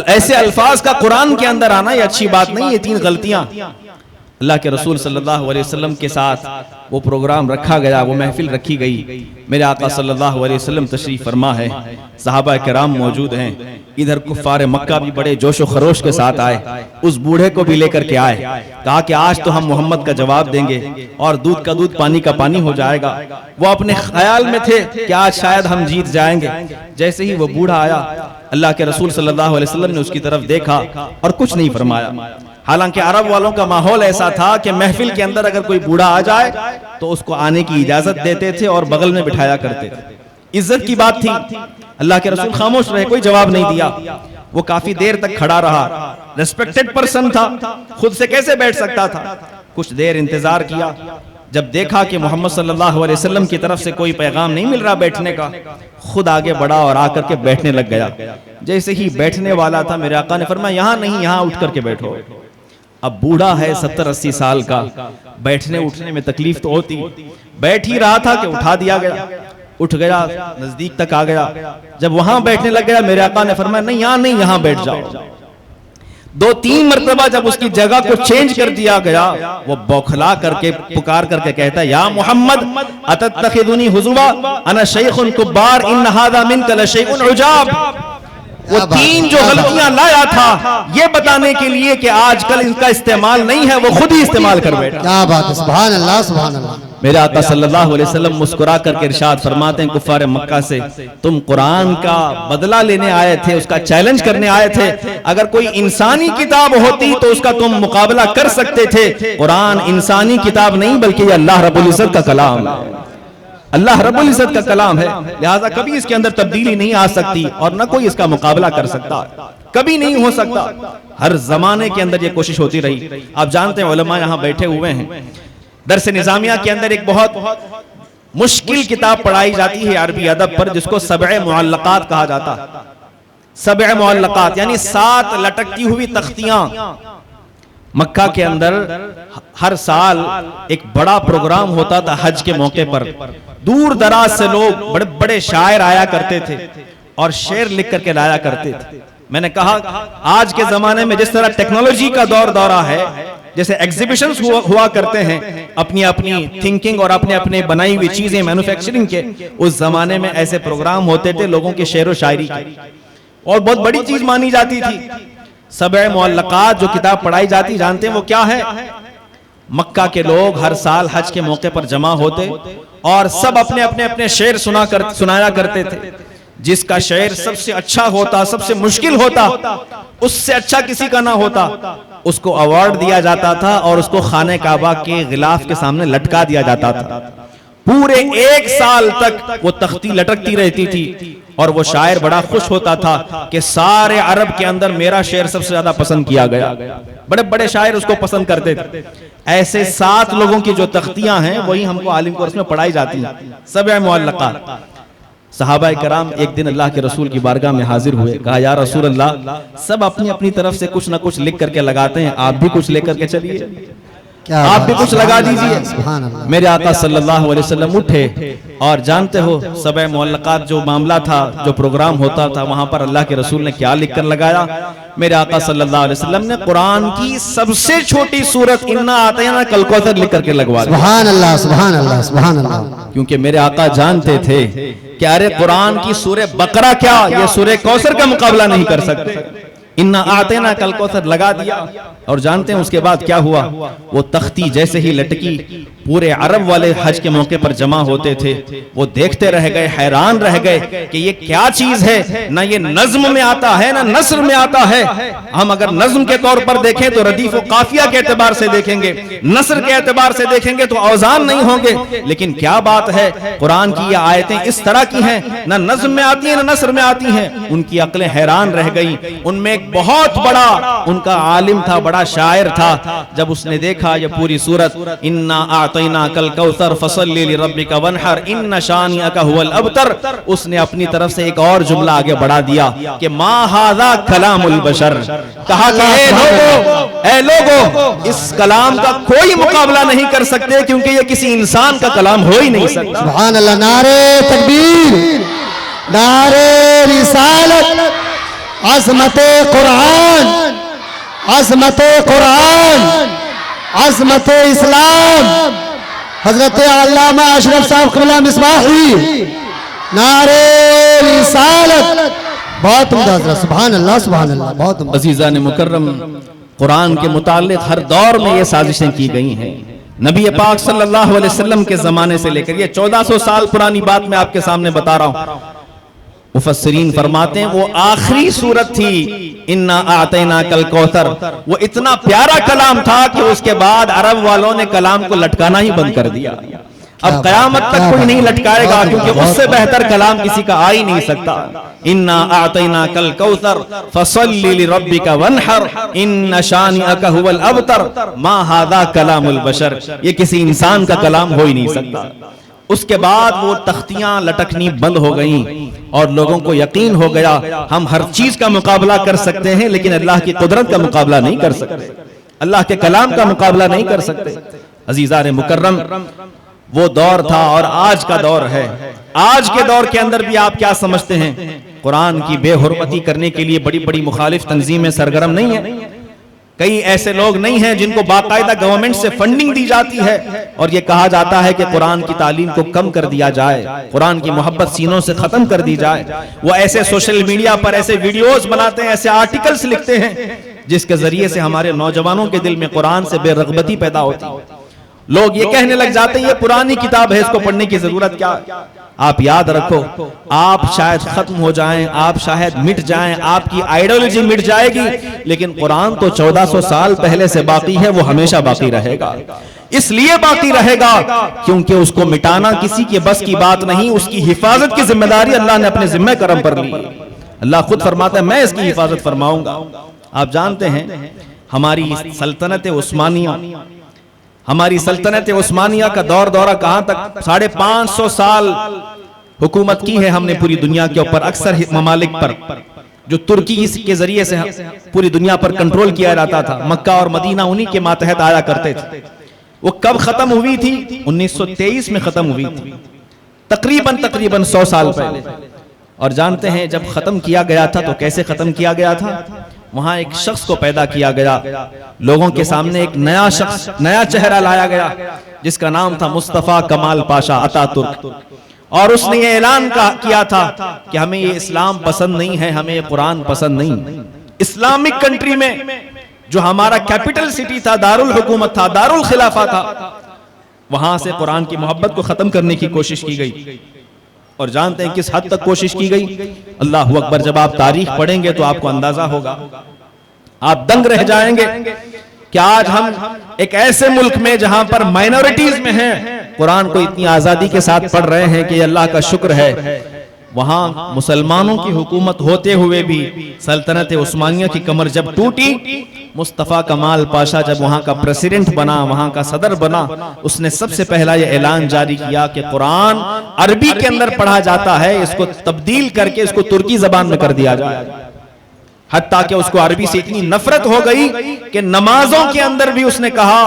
ऐसे अल्फाज का कुरान के अंदर आना ये अच्छी बात नहीं। ये 3 गलतियां अल्लाह के रसूल सल्लल्लाहु अलैहि वसल्लम के साथ वो प्रोग्राम रखा गया, वो महफिल रखी गई। मेरे आका सल्लल्लाहु अलैहि वसल्लम तशरीफ फरमा है, सहाबा किराम मौजूद हैं, इधर कुफ्फार मक्का भी बड़े जोशो खरोश के साथ आए। उस बूढ़े को भी लेकर के आए, कहा कि आज तो हम मोहम्मद का जवाब देंगे और दूध का दूध पानी का पानी हो जाएगा। वो अपने ख्याल में थे कि आज शायद हम जीत जाएंगे। जैसे ही वो बूढ़ा आया, अल्लाह के रसूल सल्लल्लाहु अलैहि वसल्लम ने उसकी तरफ देखा और कुछ नहीं फरमाया। हालांकि अरब वालों का माहौल ऐसा था कि महफिल के अंदर अगर कोई बूढ़ा आ जाए तो उसको आने की इजाजत देते थे और बगल में बिठाया करते थे। इज्जत की बात थी। अल्लाह के रसूल खामोश रहे, कोई जवाब नहीं दिया। वो काफी देर तक खड़ा रहा, रेस्पेक्टेड पर्सन था, खुद से कैसे बैठ सकता था। कुछ देर इंतजार किया, जब देखा कि मोहम्मद सल्लल्लाहु अलैहि वसल्लम की तरफ से कोई पैगाम नहीं मिल रहा बैठने का, खुद आगे बढ़ा और आकर के बैठने लग गया। जैसे ही बैठने वाला था, मेरे आका ने फरमाया यहाँ नहीं, यहाँ उठ करके बैठो। अब बूढ़ा है 70-80 साल का, बैठने उठने में तकलीफ तो होती, बैठ ही रहा था कि उठा दिया गया। उठ गया, नजदीक तक आ गया, जब वहां बैठने लग गया, मेरे आका ने फरमाया नहीं यहाँ नहीं, यहाँ बैठ जाओ। 2-3 मरतबा जब उसकी जगह को चेंज कर दिया गया, वो बौखला करके पुकार करके कहता है, या मोहम्मद अतत्तखिदुनी हुज़ुवा अना शैखुन कुब्बार इन हादा मिनका लशैउन उजाब। वो 3 जो गलतियां लाया था ये बताने के लिए कि आजकल इनका इस्तेमाल नहीं है, वो खुद ही इस्तेमाल कर बैठा। क्या बात है, सुभान अल्लाह सुभान अल्लाह। मेरे आका सल्लल्लाहु अलैहि वसल्लम मुस्कुरा करके इरशाद फरमाते हैं कुफ्फार मक्का से, तुम कुरान का बदला लेने आए थे, उसका चैलेंज करने आए थे। अगर कोई इंसानी किताब होती तो उसका तुम मुकाबला कर सकते थे। कुरान इंसानी किताब नहीं बल्कि ये अल्लाह रब्बुल इज्जत का कलाम है, अल्लाह रब्बुल इज्जत का कलाम है। लिहाजा कभी इसके अंदर तब्दीली नहीं आ सकती और न कोई इसका मुकाबला कर सकता, कभी नहीं हो सकता। हर जमाने के अंदर ये कोशिश होती रही। आप जानते हैं उलमा यहाँ बैठे हुए हैं, दरस निजामिया के अंदर एक बहुत मुश्किल किताब पढ़ाई जाती है अरबी अदब पर, जिसको सबअ मुअल्लकात कहा जाता है। सबअ मुअल्लकात यानी 7 लटकती हुई तख्तियां। मक्का के अंदर हर साल एक बड़ा प्रोग्राम होता था हज के मौके पर। दूर दराज से लोग, बड़े बड़े शायर आया करते थे और शेर लिख करके लाया करते थे। मैंने कहा आज के जमाने में जिस तरह टेक्नोलॉजी का दौरा है, जैसे एग्जीबिशंस हुआ करते हैं अपनी अपनी थिंकिंग और अपने अपने बनाई हुई चीजें मैन्युफैक्चरिंग के, उस जमाने में ऐसे प्रोग्राम होते थे लोगों के शेर व शायरी की, और बहुत बड़ी चीज मानी जाती थी। सबअ मुअल्लकात जो किताब पढ़ाई जाती, जानते हैं वो क्या है? मक्का के लोग हर साल हज के मौके पर जमा होते और सब अपने अपने अपने शेर सुनाया करते थे। जिसका शेर सबसे अच्छा होता, सबसे मुश्किल होता, उससे अच्छा किसी का ना होता, उसको अवार्ड दिया जाता था और उसको खाने काबा के गिलाफ के सामने लटका दिया जाता था। पूरे 1 साल तक वो तख्ती लटकती रहती थी और वो शायर बड़ा खुश होता था कि सारे अरब के अंदर मेरा शेर सबसे ज्यादा पसंद किया गया। बड़े बड़े शायर उसको पसंद करते थे। ऐसे 7 लोगों की जो तख्तियां हैं वही हमको आलिम कोर्स में पढ़ाई जाती हैं, सबअ मुअल्लकात। सहाबा कराम एक दिन अल्लाह के रसूल की बारगाह में हाजिर हुए, कहा या रसूल अल्लाह, सब अपनी अपनी तरफ से कुछ ना कुछ लिख करके लगाते हैं, आप भी कुछ लेकर के चलिए, आप भी कुछ लगा दीजिए। मेरे आका सल्लल्लाहु अलैहि वसल्लम उठे और जानते हो सबअ मुअल्लकात जो मामला था, जो प्रोग्राम होता था, वहां पर अल्लाह के रसूल ने क्या लिखकर लगाया? मेरे आका सल्लल्लाहु अलैहि वसल्लम ने कुरान की सबसे छोटी सूरत इन्ना आतैना कल कौसर लिख करके लगवा दिया। सुभान अल्लाह सुभान अल्लाह सुभान अल्लाह। क्योंकि मेरे आका जानते थे कि अरे कुरान की सूरे बकरा क्या, ये सूरे कौसर का मुकाबला नहीं कर सकते। इन्ना आतेना कल कौसर लगा दिया। और जानते हैं उसके बाद क्या हुआ? वो तख्ती जैसे ही लटकी, पूरे अरब वाले हज के मौके पर जमा होते थे, वो देखते रह गए, हैरान रह गए कि ये क्या चीज है, ना ये नज्म में आता है ना नस्र में आता है। हम अगर नज्म के तौर पर देखें तो रदीफ व काफिया के एतबार से देखेंगे, नस्र के एतबार से देखेंगे तो औजान नहीं होंगे। लेकिन क्या बात है, कुरान की ये आयतें इस तरह की हैं, ना नज्म में आती है ना नस्र में आती हैं। उनकी अक्लें हैरान रह गई। उनमें एक बहुत बड़ा उनका आलिम था, बड़ा शायर था। जब उसने देखा ये पूरी सूरत, इन्ना आतैना कल कौसर फसल्ली लिरब्बिका वनहर इन्ना शानिअका हुवल अबतर, उसने अपनी तरफ से एक और जुमला आगे बढ़ा दिया कि मा हाज़ा कलामुल बशर। कहा कि ए लोगो, इस कलाम का कोई मुकाबला नहीं कर सकते, क्योंकि ये किसी इंसान का कलाम हो ही नहीं सकता। सुभान अल्लाह, नारे तकबीर, नारे रिसालत, अज़मते कुरान, अज़मते कुरान, अज़मते इस्लाम, हजरत अल्लामा अशरफ साहब क़िबला मिसबाही, नारे रिसालत। बहुत उम्दा, सुभान अल्लाह सुभान अल्लाह, बहुत उम्दा। अज़ीज़ान मुकर्रम, कुरान के मुताल्लिक़ हर दौर में ये साजिशें की गई हैं। नबी पाक सल्लल्लाहु अलैहि वसल्लम के जमाने से लेकर, ये 1400 साल पुरानी बात मैं आपके सामने बता रहा हूं। मुफस्सिरीन फरमाते हैं वो आखिरी सूरत थी इन्ना आतैना कल कौसर। वो इतना प्यारा कलाम था कि उसके बाद अरब वालों ने कलाम को लटकाना ही बंद कर दिया। अब कयामत तक कोई नहीं लटकाएगा, क्योंकि उससे बेहतर कलाम किसी का आ ही नहीं सकता। इन्ना आतैना कल कौसर फसल्ली लिरब्बिका वनहर इन्न शानिअका हुवल अबतर मा हादा कलामुल बशर। ये किसी इंसान का कलाम हो ही नहीं सकता। उसके बाद वो तख्तियां लटकनी बंद हो गईं और लोगों को यकीन हो गया हम हर चीज का मुकाबला कर सकते हैं, लेकिन अल्लाह की कुदरत का मुकाबला नहीं कर सकते, अल्लाह के कलाम का मुकाबला नहीं कर सकते। अजीज़ान मुकर्रम, वो दौर था और आज का दौर है। आज के दौर के अंदर भी आप क्या समझते हैं? कुरान की बेहुरमती करने के लिए बड़ी बड़ी मुखालिफ तंजीमें सरगर्म नहीं है। कई ऐसे लोग नहीं हैं जिनको बाकायदा गवर्नमेंट से फंडिंग दी जाती है और ये कहा जाता है कि कुरान की तालीम को कम कर दिया जाए, कुरान की मोहब्बत सीनों से खत्म कर दी जाए। वो ऐसे सोशल मीडिया पर ऐसे वीडियोस बनाते हैं, ऐसे आर्टिकल्स लिखते हैं जिसके जरिए से हमारे नौजवानों के दिल में कुरान से बेरगबती पैदा होती है। लोग ये कहने लग जाते हैं ये पुरानी किताब है, इसको पढ़ने की जरूरत क्या है। आप याद रखो, आप शायद खत्म हो जाएं, आप शायद मिट जाएं, आपकी आइडियोलॉजी मिट जाएगी, लेकिन कुरान तो 1400 साल पहले से बाकी है, वो हमेशा बाकी रहेगा। इसलिए बाकी रहेगा क्योंकि उसको मिटाना किसी के बस की बात नहीं, उसकी हिफाजत की जिम्मेदारी अल्लाह ने अपने जिम्मे करम पर ली। अल्लाह खुद फरमाता है मैं इसकी हिफाजत फरमाऊंगा। आप जानते हैं हमारी सल्तनत उस्मानिया, हमारी सल्तनत उस्मानिया का दौर दौरा कहां तक, 550 साल हुकूमत की है हमने पूरी दुनिया के ऊपर। अक्सर ममालिक पर जो तुर्की के जरिए से पूरी दुनिया पर कंट्रोल किया जाता था, मक्का और मदीना उन्हीं के मातहत आया करते थे। वो कब खत्म हुई थी? 1923 में खत्म हुई थी, तकरीबन 100 साल पहले। और जानते हैं जब खत्म किया गया था तो कैसे खत्म किया गया था? वहां एक शख्स को पैदा किया गया, लोगों के सामने एक नया शख्स, नया चेहरा लाया गया जिसका नाम था मुस्तफा कमाल पाशा अतातुर्क। और उसने ये ऐलान किया था कि हमें ये इस्लाम पसंद नहीं है, हमें ये कुरान पसंद नहीं। इस्लामिक कंट्री में जो हमारा कैपिटल सिटी था, दारुल हुकूमत था, दारुल खिलाफा था, वहां से कुरान की मोहब्बत को खत्म करने की कोशिश की गई। और जानते हैं किस हद तक कोशिश की गई? अल्लाह अकबर, जब आप तारीख पढ़ेंगे तो आपको अंदाजा होगा, आप दंग रह जाएंगे कि आज हम एक ऐसे मुल्क में जहां पर माइनॉरिटीज में हैं, कुरान को इतनी आजादी के साथ पढ़ रहे हैं कि अल्लाह का शुक्र है। वहां मुसलमानों की हुकूमत होते हुए भी सल्तनत उस्मानिया की कमर जब टूटी, मुस्तफा कमाल पाशा जब वहां का प्रेसिडेंट बना, वहां का सदर बना, उसने सबसे पहला ये ऐलान जारी किया कि कुरान अरबी के अंदर पढ़ा जाता है, इसको तब्दील करके इसको तुर्की जबान में कर दिया जाए। हत्ता कि उसको अरबी से इतनी नफरत हो गई कि नमाजों के अंदर भी उसने कहा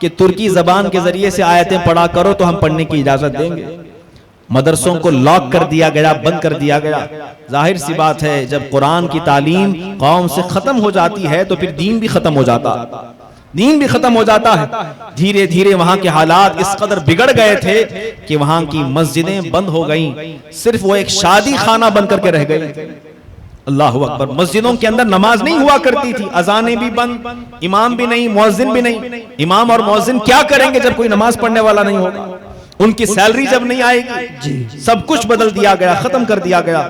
कि तुर्की जबान के जरिए से आयतें पढ़ा करो तो हम पढ़ने की इजाजत देंगे। मदरसों को लॉक कर दिया गया, बंद कर दिया गया। जाहिर सी बात है जब कुरान की तालीम कौम से खत्म हो जाती है तो फिर दीन भी खत्म हो जाता है, दीन भी खत्म हो जाता है। धीरे धीरे वहां के हालात इस कदर बिगड़ गए थे कि वहां की मस्जिदें बंद हो गईं, सिर्फ वो एक शादी खाना बन करके रह गई। अल्लाह अकबर, मस्जिदों के अंदर नमाज नहीं हुआ करती थी, अजानें भी बंद, इमाम भी नहीं, मुअज्जिन भी नहीं। इमाम और मुअज्जिन क्या करेंगे जब कोई नमाज पढ़ने वाला नहीं होगा? उनकी सैलरी जब नहीं आएगी, सब कुछ बदल दिया गया, खत्म कर दिया गया।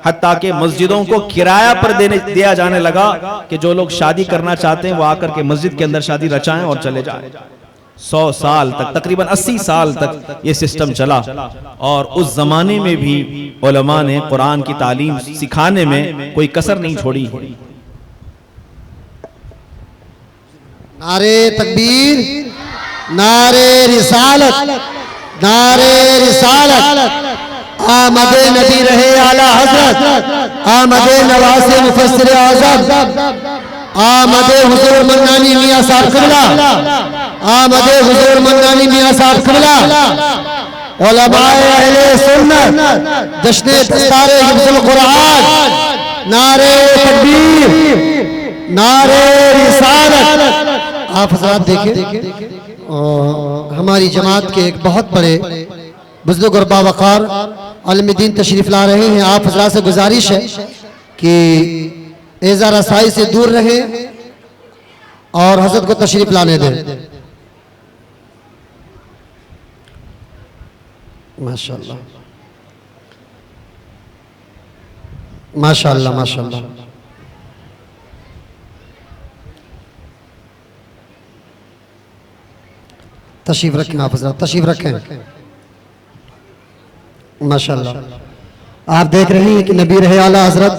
हत्ता कि मस्जिदों को किराया पर दिया जाने लगा कि जो लोग शादी करना चाहते हैं वो आकर के मस्जिद के अंदर शादी रचाएं और चले जाएं। 100 साल तक, तकरीबन 80 साल तक ये सिस्टम चला। और उस जमाने में भी उलमा ने कुरान की तालीम सिखाने में कोई कसर नहीं छोड़ी। नारे तकबीर, नारे रिसालत, नारे रिसालत, आमदे नबी रहे आला हजरत, आमदे नवासे मुफस्सिर आज़म, आमदे हुजूर मन्नानी मियां साहब क़िबला, आमदे हुजूर मन्नानी मियां साहब क़िबला, उलमाए अहले सुन्नत, जश्न दस्तारे हिफ्ज़ुल कुरान, नारे तकबीर, नारे रिसालत। आप हज़रात देखिए, हमारी जमात के एक बहुत बड़े बुजुर्ग और बावकार आलिम दीन तशरीफ ला रहे हैं। आप हज़रात से गुजारिश है कि एज़ा रसाई से दूर रहे और हज़रत को तशरीफ लाने दें। माशाअल्लाह, माशाअल्लाह, माशाअल्लाह। तशरीफ रखें, आप हज़रात तशरीफ रखें। माशाअल्लाह। आप देख रहे हैं कि नबी रहे आला हजरत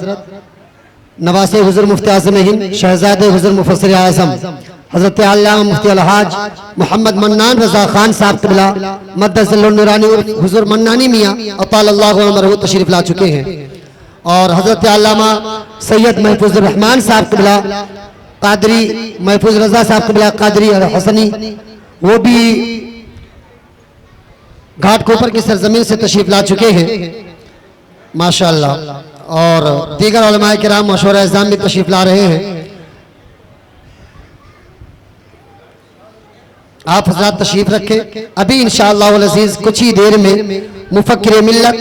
नवासे हुज़ुर मुफ्ती आज़म हिंद शहजादे हुज़ुर मुफस्सिर आज़म हजरत अल्लामा मुफ्ती अलहाज मोहम्मद मन्नान रजा खान साहब क़िबला मद्दज़िल्लुन नूरानी हुज़ुर मन्नानी मियाँ अतालल्लाहु उमरहु तशरीफ़ ला चुके हैं। और हजरत अल्लामा सैयद महफूज़ुर रहमान साहब क़िबला कादरी महफूज रजा साहब क़िबला कादरी और हसनी वो भी घाट कोपर की सरजमीन से तशरीफ ला चुके हैं माशाअल्लाह। और दीगर उलमाए किराम मशवरा इज़ाम भी तशरीफ ला रहे हैं। आप हज़रात तशरीफ रखें। अभी इंशाअल्लाह अल अज़ीज़ कुछ ही देर में मुफक्किर मिल्लत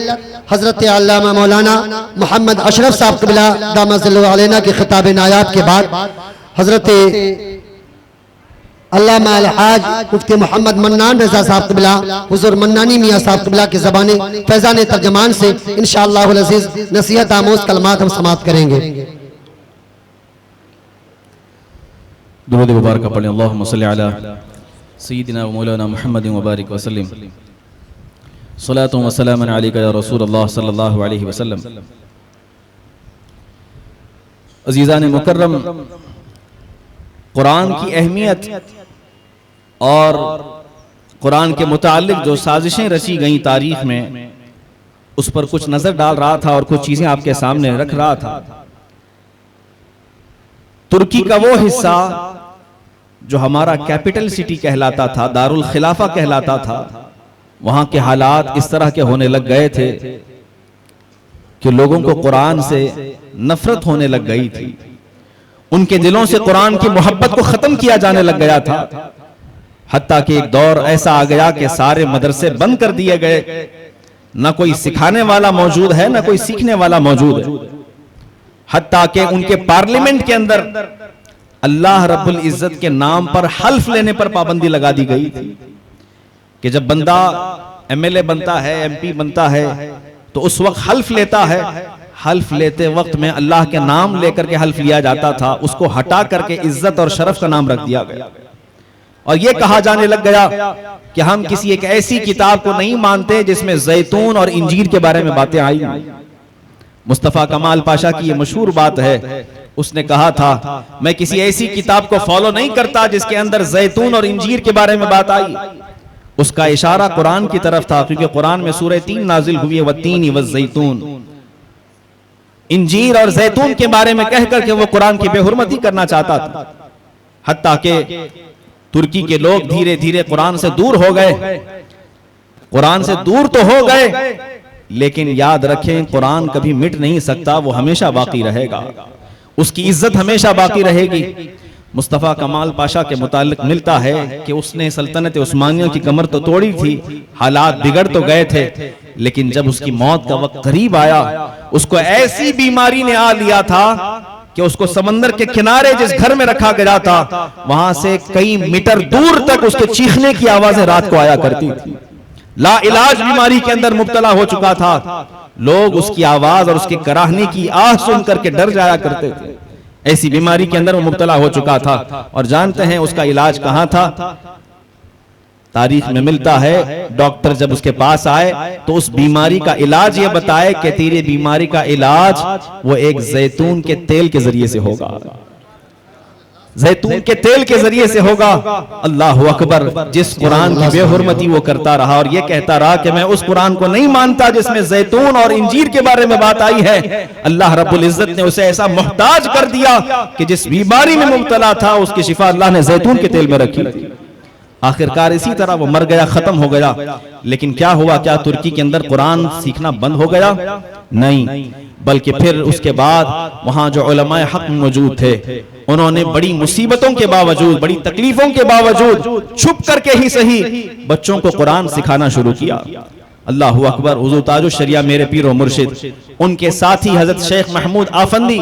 हजरत अल्लामा मौलाना मोहम्मद अशरफ साहब क़िबला दामत अलैना के खिताब नायाब के बाद हजरत अल्लामा अलहाज मुफ्ती मोहम्मद मन्नान रजा साहब क़िबला हुज़ूर मन्नानी मियाँ साहब क़िबला के ज़बाने फैज़ान तर्जमान से इंशाअल्लाह अल अज़ीज़ नसीहत आमोज़ कलमात हम समाप्त करेंगे। दुरूद मुबारक पढ़ें। अल्लाहुम्मा सल्लि अला सय्यिदिना व मौलाना मुहम्मद व बारिक व सल्लिम। सलातु व सलामुन अलैका या रसूलल्लाह सल्लल्लाहु अलैहि वसल्लम। अज़ीज़ान मुकर्रम, कुरान की अहमियत और कुरान के मुताल्लिक जो साजिशें रची गई तारीख में, उस पर कुछ नजर डाल रहा था और कुछ चीजें आपके सामने रख रहा था। तुर्की का वो हिस्सा जो हमारा कैपिटल सिटी कहलाता था, दारुल खिलाफा कहलाता था, वहां के हालात इस तरह के होने लग गए थे कि लोगों को कुरान से नफरत होने लग गई थी। उनके दिलों से कुरान की मोहब्बत को खत्म किया जाने लग गया था। हत्ता कि एक दौर ऐसा आ गया कि सारे मदरसे बंद कर दिए गए। ना कोई सिखाने वाला मौजूद है, ना कोई सीखने वाला मौजूद है। हत्ता कि उनके पार्लियामेंट के अंदर अल्लाह रब्बुल इज्जत के नाम पर हल्फ लेने पर पाबंदी लगा दी गई थी कि जब बंदा एमएलए बनता है, एमपी बनता है, तो उस वक्त हल्फ लेता है। हल्फ लेते वक्त में अल्लाह के नाम लेकर के हल्फ लिया जाता था, उसको हटा करके इज्जत और शरफ का नाम रख दिया गया। और यह कहा जाने लग गया कि हम किसी एक ऐसी किताब को नहीं मानते जिसमें जैतून और इंजीर के बारे में बातें आई। मुस्तफा कमाल पाशा की यह मशहूर बात है, उसने कहा था मैं किसी ऐसी किताब को फॉलो नहीं करता जिसके अंदर जैतून और इंजीर के बारे में बात आई। उसका इशारा कुरान की तरफ था, क्योंकि कुरान में सूरह 3 नाजिल हुई है, वत्तीन वज़्ज़ैतून। इंजीर और जैतून के बारे में कहकर के वो कुरान की बेहुरमती करना चाहता था। हत्ता के तुर्की के लोग धीरे धीरे कुरान से दूर हो गए। कुरान से दूर तो हो गए, लेकिन याद रखें कुरान कभी मिट नहीं सकता, वो हमेशा बाकी रहेगा, उसकी इज्जत हमेशा बाकी रहेगी। मुस्तफा कमाल पाशा के मुतालिक मिलता है कि उसने सल्तनत उस्मानिया की कमर तो तोड़ी थी, हालात बिगड़ तो गए थे, लेकिन जब उसकी मौत का वक्त करीब आया, उसको ऐसी बीमारी ने आ लिया था कि उसको समंदर के किनारे जिस घर में रखा गया था, वहां से कई मीटर दूर तक उसके चीखने की आवाजें रात को आया करती थी। ला इलाज बीमारी के अंदर मुब्तला हो चुका था। लोग उसकी आवाज और उसके कराहने की आह सुन करके डर जाया करते थे। ऐसी बीमारी के अंदर वो मुब्तला हो चुका था। और जानते हैं उसका इलाज कहां था? तारीख में मिलता है डॉक्टर जब उसके पास आए तो उस बीमारी का इलाज ये बताए कि तेरी बीमारी का इलाज वो एक जैतून के तेल के जरिए से होगा, जैतून के तेल के जरिए से होगा। अल्लाह अकबर। जिस कुरान की बेहुरमती वो करता रहा और ये कहता रहा कि मैं उस कुरान को नहीं मानता जिसमें जैतून और इंजीर के बारे में बात आई है। अल्लाह रब्बुल इज्जत ने उसे ऐसा मोहताज कर दिया कि जिस बीमारी में मुब्तला था उसकी शिफा अल्लाह ने जैतून के तेल में रखी। आखिरकार इसी तरह वो मर गया, खत्म हो गया। लेकिन क्या हुआ? क्या तुर्की के अंदर कुरान सीखना बंद हो गया? नहीं, बल्कि फिर उसके बाद वहां जो उलमाए हक मौजूद थे, उन्होंने बड़ी मुसीबतों के बावजूद, बड़ी तकलीफों के बावजूद छुप करके ही सही बच्चों को कुरान सिखाना शुरू किया। अल्लाहु अकबर। हुजूर ताजुश शरिया मेरे पीर व मुर्शिद, उनके साथी हजरत शेख महमूद आफंदी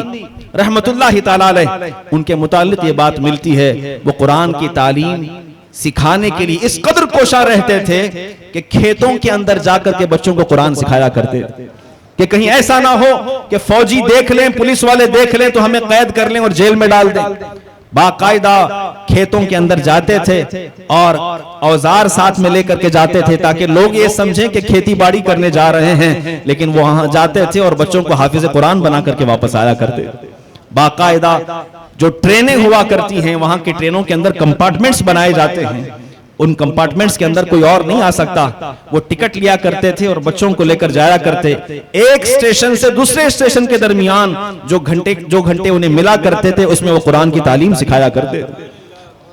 रहमतुल्लाहि तआला अलैह, उनके मुतालिक ये बात मिलती है, वो कुरान की तालीम सिखाने के लिए इस कदर कोशा रहते थे कि खेतों के अंदर जाकर के बच्चों को कुरान सिखाया करते थे कि कहीं ऐसा ना हो कि फौजी देख लें, पुलिस वाले देख लें तो हमें कैद कर लें और जेल में डाल दें। बाकायदा खेतों के अंदर जाते थे और औजार साथ में लेकर के जाते थे ताकि लोग ये समझें कि खेती बाड़ी करने जा रहे हैं, लेकिन वो वहां जाते थे और बच्चों को हाफिज कुरान बना करके वापस आया करते। बाकायदा जो ट्रेनें हुआ करती हैं, वहां के ट्रेनों के अंदर कंपार्टमेंट्स बनाए जाते हैं, उन कंपार्टमेंट्स के अंदर कोई और नहीं आ सकता। वो टिकट लिया करते थे और बच्चों को लेकर जाया करते। एक स्टेशन से दूसरे स्टेशन के दरमियान जो घंटे उन्हें मिला करते थे, उसमें वो कुरान की तालीम सिखाया करते थे।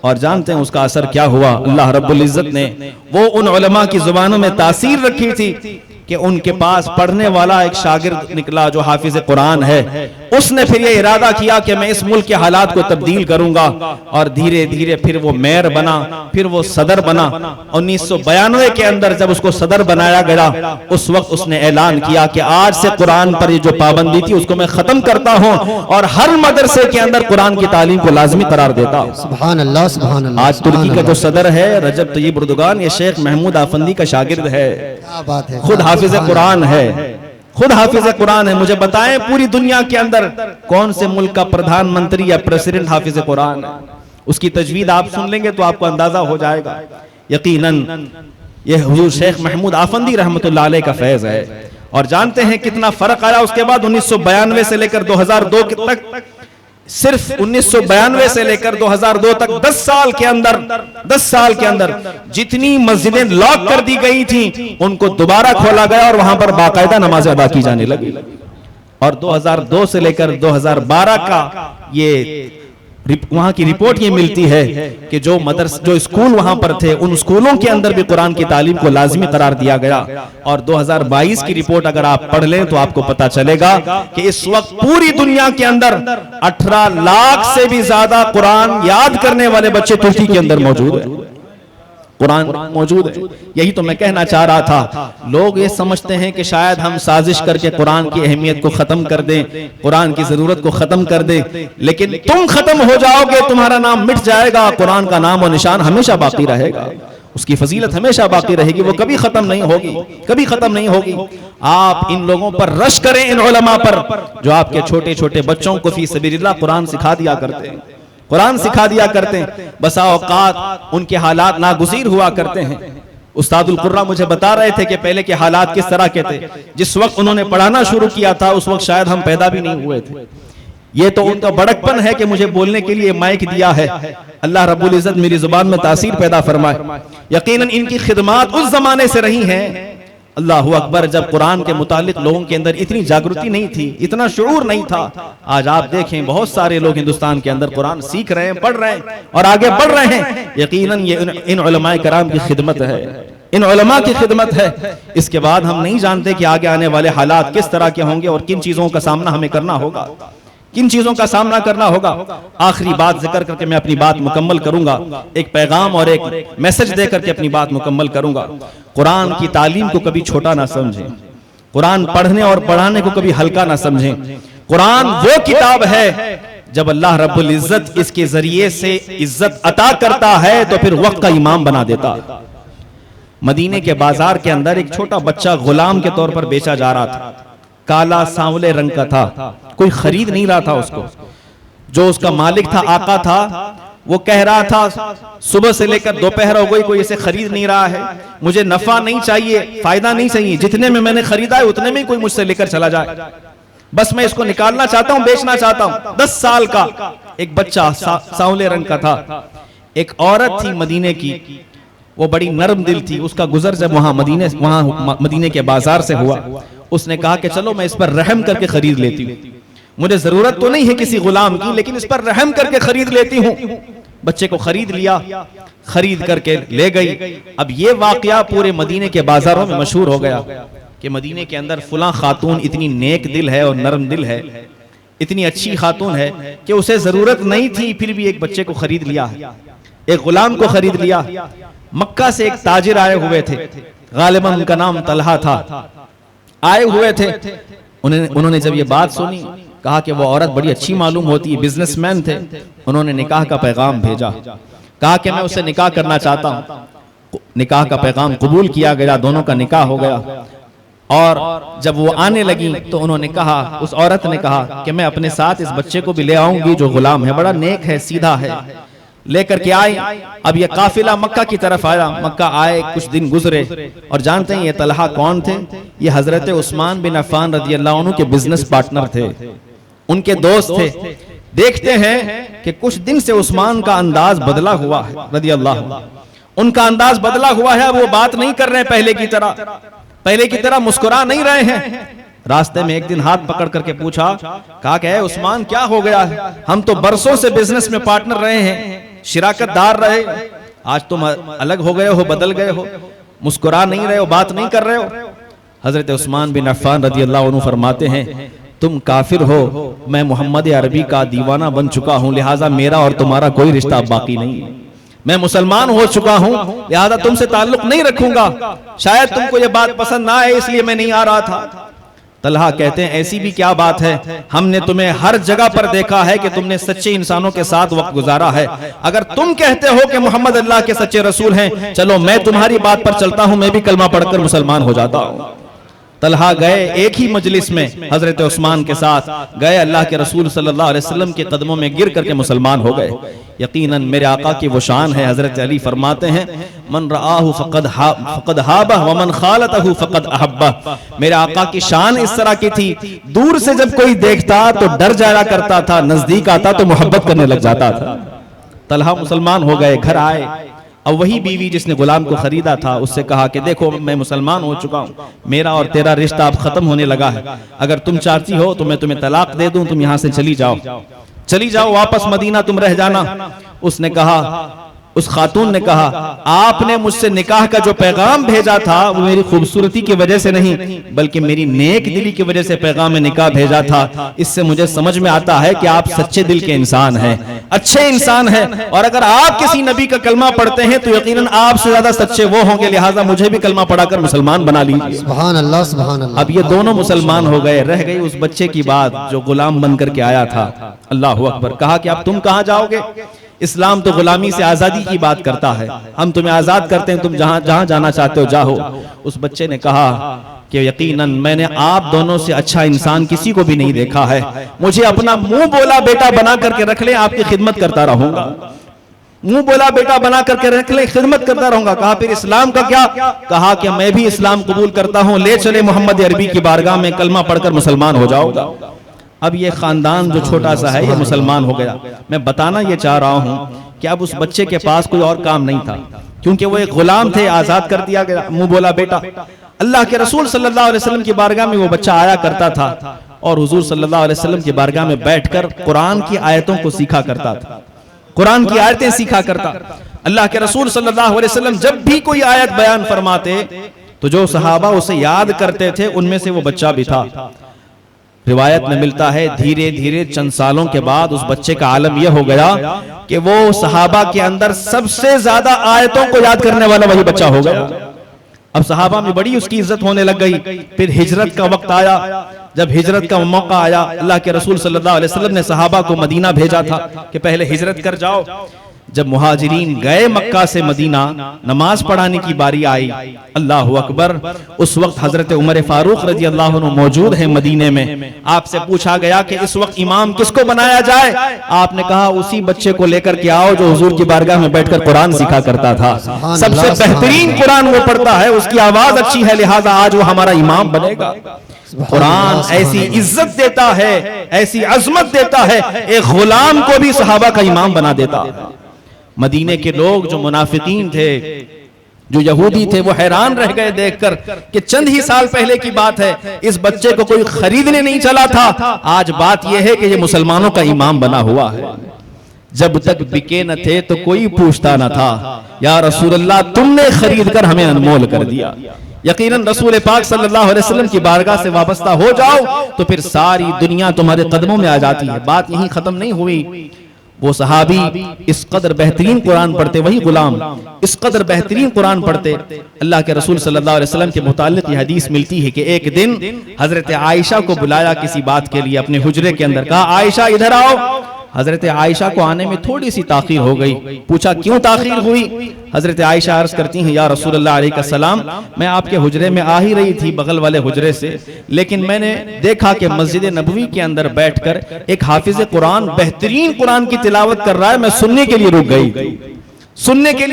और जानते हैं उसका असर क्या हुआ? अल्लाह रब्बुल इज्जत ने वो उन उलमा की जुबानों में तासीर रखी थी कि उनके पास पढ़ने वाला एक शागिर्द निकला जो हाफिज कुरान है। उसने फिर ये इरादा किया कि मैं इस मुल्क के हालात को तब्दील करूंगा, और धीरे धीरे फिर वो मेयर बना, फिर वो सदर बना। 1992 के अंदर जब उसको सदर बनाया गया, उस वक्त उसने ऐलान किया कि आज से कुरान पर ये जो पाबंदी थी उसको मैं खत्म करता हूं और हर मदरसे के अंदर कुरान की तालीम को लाजमी करार देता हूं। सुभान अल्लाह, सुभान अल्लाह। आज तुर्की का जो सदर है रजब तय्यब एर्दोगान, ये शेख महमूद आफंदी का शागिर्द है। क्या बात है, खुद हाफिज कुरान है, खुद हाफिज कुरान है। मुझे बताएं पूरी दुनिया के अंदर कौन से मुल्क का प्रधानमंत्री या प्रेसिडेंट हाफिज कुरान है? उसकी तजवीद आप सुन लेंगे तो आपको अंदाजा हो जाएगा। यकीनन ये हुजूर शेख महमूद आफंदी रहमतुल्लाह अलैह का फैज है। और जानते हैं कितना फर्क आया उसके बाद 1992 से लेकर 2002 तक। सिर्फ 1992 से लेकर 2002 तक 10 साल के अंदर जितनी मस्जिदें लॉक कर दी गई थी उनको दोबारा खोला गया और वहां पर बाकायदा नमाज अदा की जाने लगी। और 2002 से लेकर 2012 का ये वहां की रिपोर्ट ये मिलती है कि जो स्कूल वहां पर थे उन स्कूलों के अंदर भी कुरान की तालीम को लाजमी करार दिया गया। और 2022 की रिपोर्ट अगर आप पढ़ लें तो आपको पता चलेगा कि इस वक्त पूरी दुनिया के अंदर 18 लाख से भी ज्यादा कुरान याद करने वाले बच्चे तुर्की के अंदर मौजूद है, कुरान मौजूद है। यही तो मैं कहना चाह रहा था। लोग ये समझते हैं कि शायद हम साजिश करके कुरान की अहमियत को खत्म कर दें, कुरान की जरूरत को खत्म कर दें, लेकिन तुम खत्म हो जाओगे, तुम्हारा नाम मिट जाएगा, कुरान का नाम और निशान हमेशा बाकी रहेगा, उसकी फजीलत हमेशा बाकी रहेगी, वो कभी खत्म नहीं होगी, कभी खत्म नहीं होगी। आप इन लोगों पर रश करें, इन उलमा पर जो आपके छोटे छोटे बच्चों को फी सबीलिल्लाह कुरान सिखा दिया करते हैं, कुरान सिखा दिया करते हैं। बसा औकात उनके हालात नागुज़ीर हुआ करते हैं। उस्तादुल कुर्रा मुझे बता रहे थे कि पहले के हालात किस तरह के थे। जिस वक्त उन्होंने पढ़ाना शुरू किया था उस वक्त शायद हम पैदा भी नहीं हुए थे। ये तो उनका बड़कपन है कि मुझे बोलने के लिए माइक दिया है। अल्लाह रब्बुल इज्जत मेरी जुबान में तासीर पैदा फरमाए। यकीनन इनकी खिदमात उस जमाने से रही हैं। अल्लाहु अकबर, जब कुरान के मुतालिक लोगों के अंदर इतनी जागृति नहीं थी, इतना शुऊर नहीं था। आज आप देखें बहुत सारे लोग हिंदुस्तान के अंदर कुरान सीख रहे हैं, पढ़ रहे हैं और आगे बढ़ रहे हैं। यकीनन ये इन उलमाए कराम की खिदमत है, इन उलमा की खिदमत है। इसके बाद हम नहीं जानते कि आगे आने वाले हालात किस तरह के होंगे और किन चीजों का सामना हमें करना होगा, किन चीजों का सामना करना होगा। आखिरी बात जिक्र करके मैं अपनी बात मुकम्मल करूंगा, एक पैगाम और एक मैसेज देकर के अपनी बात मुकम्मल करूंगा। कुरान की तालीम को कभी छोटा ना समझें, कुरान पढ़ने और पढ़ाने को कभी हल्का ना समझें। कुरान वो किताब है जब अल्लाह रब्बुल इज्जत इसके जरिए से इज्जत अता करता है तो फिर वक्त का इमाम बना देता। मदीने के बाजार के अंदर एक छोटा बच्चा गुलाम के तौर पर बेचा जा रहा था, काला सांवले रंग का था, कोई खरीद नहीं रहा था उसको। जो उसका मालिक था, आका था, वो कह रहा था सुबह से लेकर दोपहर हो गई, कोई इसे खरीद नहीं रहा है, मुझे नफा नहीं चाहिए, फायदा नहीं चाहिए, जितने में मैंने खरीदा है उतने में कोई मुझसे लेकर चला जाए, बस मैं इसको निकालना चाहता हूं, बेचना चाहता हूं। 10 साल का एक बच्चा सांवले रंग का था। एक औरत थी मदीने की, वो बड़ी नरम दिल थी। उसका गुजर जब वहां मदीने के बाजार से हुआ, उसने कहा कि चलो मैं इस पर रहम करके खरीद लेती हूँ, मुझे जरूरत तो नहीं है किसी गुलाम की, लेकिन इस पर रहम करके खरीद लेती हूँ। बच्चे को खरीद लिया, खरीद करके ले गई। अब ये वाकया पूरे मदीने के बाजारों में मशहूर हो गया कि मदीने के अंदर फुला खातून इतनी नेक दिल है और नरम दिल है, इतनी अच्छी खातून है कि उसे जरूरत नहीं थी, फिर भी एक बच्चे को खरीद लिया, एक गुलाम को खरीद लिया। मक्का से एक ताजिर आए हुए थे, गालिबन उनका नाम तलहा था, आए हुए थे। उन्होंने जब ये बात सुनी, कहा कि वो औरत बड़ी अच्छी मालूम होती है, बिजनेसमैन थे। उन्होंने निकाह का पैगाम भेजा, कहा कि मैं उससे निकाह करना चाहता हूँ। निकाह का पैगाम कबूल किया गया, दोनों का निकाह हो गया। और जब वो आने लगी तो उन्होंने कहा, उस औरत ने कहा कि मैं अपने साथ इस बच्चे को भी ले आऊंगी जो गुलाम है, बड़ा नेक है, सीधा है। लेकर के आई। अब ये काफिला मक्का की तरफ आया। मक्का आए, कुछ दिन गुजरे और जानते हैं ये तलहा कौन थे? ये हजरत उस्मान बिन अफ़्फ़ान रज़ी अल्लाह अन्हु के बिजनेस पार्टनर थे, उनके दोस्त थे। देखते हैं कि कुछ दिन से उस्मान का अंदाज बदला हुआ है रज़ी अल्लाह, उनका अंदाज बदला हुआ है। वो बात नहीं कर रहे पहले की तरह मुस्कुरा नहीं रहे हैं। रास्ते में एक दिन हाथ पकड़ करके पूछा, कहा कि उस्मान क्या हो गया है? हम तो बरसों से बिजनेस में पार्टनर रहे हैं, शिराकतदार रहे, आज तुम अलग हो गए हो, बदल गए हो, मुस्कुरा नहीं रहे हो, बात नहीं कर रहे हो। हजरत उस्मान बिन अफ़्फ़ान रज़ी अल्लाह अन्हु फरमाते हैं, तुम काफिर हो, मैं मोहम्मद अरबी का दीवाना बन चुका हूं, लिहाजा मेरा और तुम्हारा कोई रिश्ता बाकी नहीं है। मैं मुसलमान हो चुका हूं, लिहाजा तुमसे ताल्लुक नहीं रखूंगा। शायद तुमको ये बात पसंद ना आए इसलिए मैं नहीं आ रहा था। तलहा कहते हैं, ऐसी भी क्या बात है, हमने तुम्हें हर जगह पर देखा है कि तुमने सच्चे इंसानों के साथ वक्त गुजारा है। अगर तुम कहते हो कि मोहम्मद अल्लाह के सच्चे रसूल हैं, चलो मैं तुम्हारी बात पर चलता हूं, मैं भी कलमा पढ़कर मुसलमान हो जाता हूं। तलहा गए, एक ही मजलिस में हजरत उस्मान के साथ गए, अल्लाह के रसूल सल्लल्लाहु अलैहि वसल्लम के कदमों में गिर करके मुसलमान हो गए। यकीनन मेरे आका की वो शान है। हजरत अली फरमाते हैं, मन रआहु फक़द हाबा व मन खालतहु फक़द अहब्बा। मेरे आका की शान इस तरह की थी, दूर से जब कोई देखता तो डर जाया करता था, नजदीक आता तो मोहब्बत करने लग जाता था। तलहा मुसलमान हो गए, घर आए। अब वही बीवी जिसने गुलाम को खरीदा था उससे कहा कि देखो मैं मुसलमान हो चुका हूं, मेरा और तेरा रिश्ता अब खत्म होने लगा है, अगर तुम चाहती हो तो मैं तुम्हें तलाक दे दूं, तुम यहां से चली जाओ, वापस मदीना तुम रह जाना। उसने कहा, उस खातून ने कहा, आपने मुझसे निकाह का जो पैगाम भेजा था वो मेरी खूबसूरती की वजह से नहीं बल्कि मेरी नेक दिली की वजह से पैगाम निकाह भेजा था। इससे मुझे समझ में आता है कि आप सच्चे दिल के इंसान हैं, अच्छे इंसान हैं, और अगर आप किसी नबी का कलमा पढ़ते हैं तो यकीनन आपसे ज्यादा सच्चे वो होंगे, लिहाजा मुझे भी कलमा पढ़ाकर मुसलमान बना लीजिए। सुभान अल्लाह, सुभान अल्लाह। अब ये दोनों मुसलमान हो गए। रह गई उस बच्चे की बात जो गुलाम बन करके आया था। अल्लाह अकबर। कहा कि अब तुम कहां जाओगे? इस्लाम तो गुलामी से आजादी की बात करता है, हम तुम्हें आजाद करते हैं, तुम जहां जाना चाहते हो जाओ। उस बच्चे ने कहा कि यकीनन मैंने आप दोनों से अच्छा इंसान किसी को भी नहीं देखा है, मुझे अपना मुंह बोला बेटा बना करके रख ले, आपकी खिदमत करता रहूंगा, मुंह बोला बेटा बना करके रख ले, खिदमत करता रहूंगा। कहा फिर इस्लाम का क्या? कहा कि मैं भी इस्लाम कबूल करता हूं, ले चले मोहम्मद अरबी की बारगाह में, कलमा पढ़कर मुसलमान हो जाऊंगा। अब ये खानदान जो छोटा सा है ये मुसलमान हो गया। मैं बताना ये चाह रहा हूं कि अब उस बच्चे के पास कोई और काम नहीं था, क्योंकि वो एक गुलाम थे, आजाद कर दिया गया, मुंह बोला बेटा। अल्लाह के रसूल सल्लल्लाहु अलैहि वसल्लम की बारगाह में वो बच्चा आया करता था और हुजूर सल्लल्लाहु अलैहि वसल्लम की बारगाह में बैठकर कुरान की आयतों को सीखा करता था, कुरान की आयतें सीखा करता। अल्लाह के रसूल सल्लल्लाहु अलैहि वसल्लम जब भी कोई आयत बयान फरमाते तो जो सहाबा उसे याद करते थे उनमें से वो बच्चा भी था। रिवायत में मिलता है धीरे धीरे चंद सालों के बाद उस बच्चे का आलम यह हो गया कि वो सहाबा के अंदर सबसे ज्यादा आयतों को याद करने वाला वही बच्चा हो गया। अब सहाबा में बड़ी उसकी इज्जत होने लग गई। फिर हिजरत का वक्त आया, जब हिजरत का मौका आया, अल्लाह के रसूल सल्लल्लाहु अलैहि वसल्लम ने सहाबा को मदीना भेजा था कि पहले हिजरत कर जाओ। जब मुहाजिरीन गए मक्का से मदीना, नमाज पढ़ाने की बारी आई, अल्लाह अकबर, उस वक्त हजरत उमर फारूक रजी अल्लाह अन्हु मौजूद हैं मदीने में। आपसे पूछा गया कि इस वक्त इमाम किसको बनाया जाए? आपने कहा उसी बच्चे को लेकर के आओ जो हुजूर की बारगाह में बैठकर कुरान सीखा करता था। सबसे बेहतरीन कुरान वो पढ़ता है, उसकी आवाज अच्छी है, लिहाजा आज वो हमारा इमाम बनेगा। कुरान ऐसी इज्जत देता है, ऐसी अजमत देता है, एक गुलाम को भी सहाबा का इमाम बना देता। मदीने के लोग जो मुनाफिकीन थे, जो यहूदी थे, वो हैरान रह गए देखकर कि चंद ही साल पहले की बात है, इस बच्चे को कोई खरीदने नहीं चला था, आज बात यह है कि ये मुसलमानों का इमाम बना हुआ है। जब तक बिके न थे तो कोई पूछता न था, या रसूलल्लाह तुमने खरीद कर हमें अनमोल कर दिया। यकीनन रसूल पाक सल्लल्लाहु अलैहि वसल्लम की बारगाह से वाबस्ता हो जाओ तो फिर सारी दुनिया तुम्हारे कदमों में आ जाती है। बात यहीं खत्म नहीं हुई। वो सहाबी इस कदर बेहतरीन कुरान पढ़ते, वही गुलाम इस कदर बेहतरीन कुरान पढ़ते। अल्लाह के रसूल सल्लल्लाहु अलैहि वसल्लम के मुतालिक ये हदीस मिलती है कि एक दिन हजरत आयशा को बुलाया किसी बात के लिए अपने हुजरे के अंदर, कहा आयशा इधर आओ। हजरत आयशा को आने में थोड़ी सी ताखीर हो गई। पूछा क्यों ताखीर हुई? हजरत आयशा अर्ज करती हैं, या रसूलल्लाह अलैहिस्सलाम, मैं आपके हुजरे में आ ही रही थी बगल वाले हुजरे से, लेकिन मैंने देखा कि मस्जिद नबवी के अंदर बैठकर एक हाफिज कुरान बेहतरीन कुरान की तिलावत कर रहा है, मैं सुनने के लिए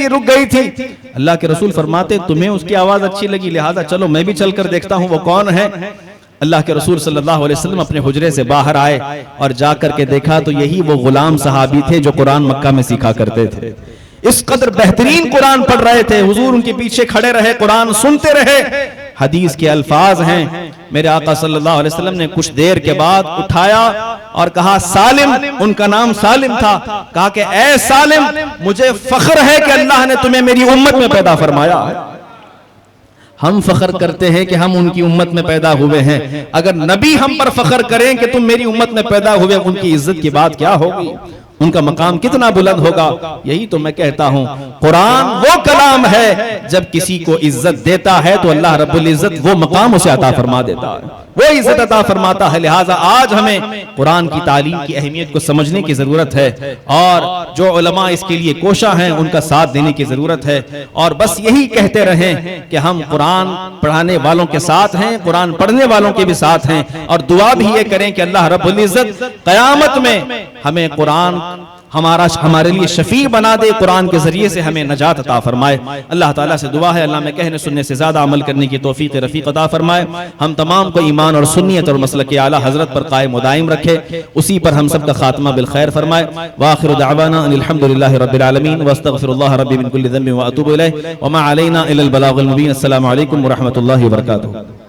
रुक गई थी। अल्लाह के रसूल फरमाते, तुम्हें उसकी आवाज अच्छी लगी, लिहाजा चलो मैं भी चलकर देखता हूं वो कौन है। अल्लाह के रसूल सल्लल्लाहु अलैहि वसल्लम अपने हुजरे से बाहर आए और जाकर के देखा तो यही वो गुलाम सहाबी थे जो कुरान मक्का में सीखा करते थे। इस कदर बेहतरीन कुरान पढ़ रहे थे। हुजूर उनके पीछे खड़े रहे, कुरान सुनते रहे। हदीस के अल्फाज हैं, मेरे आका सल्लल्लाहु अलैहि वसल्लम ने कुछ देर के बाद उठाया और कहा, सालिम, उनका नाम सालिम था, कहा कि ऐ सालिम, मुझे फख्र है कि अल्लाह ने तुम्हें मेरी उम्मत में पैदा फरमाया है। हम फख्र करते हैं कि हम उनकी उम्मत में पैदा हुए हैं। अगर नबी हम पर फख्र करें कि तुम मेरी उम्मत में पैदा हुए, उनकी इज्जत की बात क्या होगी, उनका मकाम कितना बुलंद होगा। यही तो मैं कहता हूं, कुरान वो कलाम है, जब किसी को इज्जत देता है तो अल्लाह रब्बुल इज्जत वो मकाम उसे अता फरमा देता है, वो इज्जत अता फरमाता है। लिहाजा आज हमें कुरान की तालीम की अहमियत को समझने की जरूरत है और जो उलमा इसके लिए कोशा हैं उनका साथ देने की जरूरत है। और बस यही कहते रहें कि हम कुरान पढ़ाने वालों के साथ हैं, कुरान पढ़ने वालों के भी साथ हैं, और दुआ भी ये करें कि अल्लाह रब्बुल इज्जत क़यामत में हमें कुरान हमारे लिए शफी बना दे, कुरान के जरिए से हमें नजात अता फरमाए। अल्लाह ताला से दुआ है, अल्लाह में कहने सुनने से ज्यादा अमल करने की तौफीक रफीक अता फरमाए। हम तमाम को ईमान और सुन्नियत और मसलक आला हजरत पर कायम व दायम रखे, उसी पर हम सब का खात्मा बिल खैर फरमाए। व आखिरु दअवाना अनिल हम्दुलिल्लाहि रब्बिल आलमीन व अस्तगफिरुल्लाह रब्बी मिन कुल्लि ज़ंबिन व अतूबु इलैहि व मा अलैना इल्लल बलागुल मुबीन। अस्सलामु अलैकुम व रहमतुल्लाहि व बरकातुहू।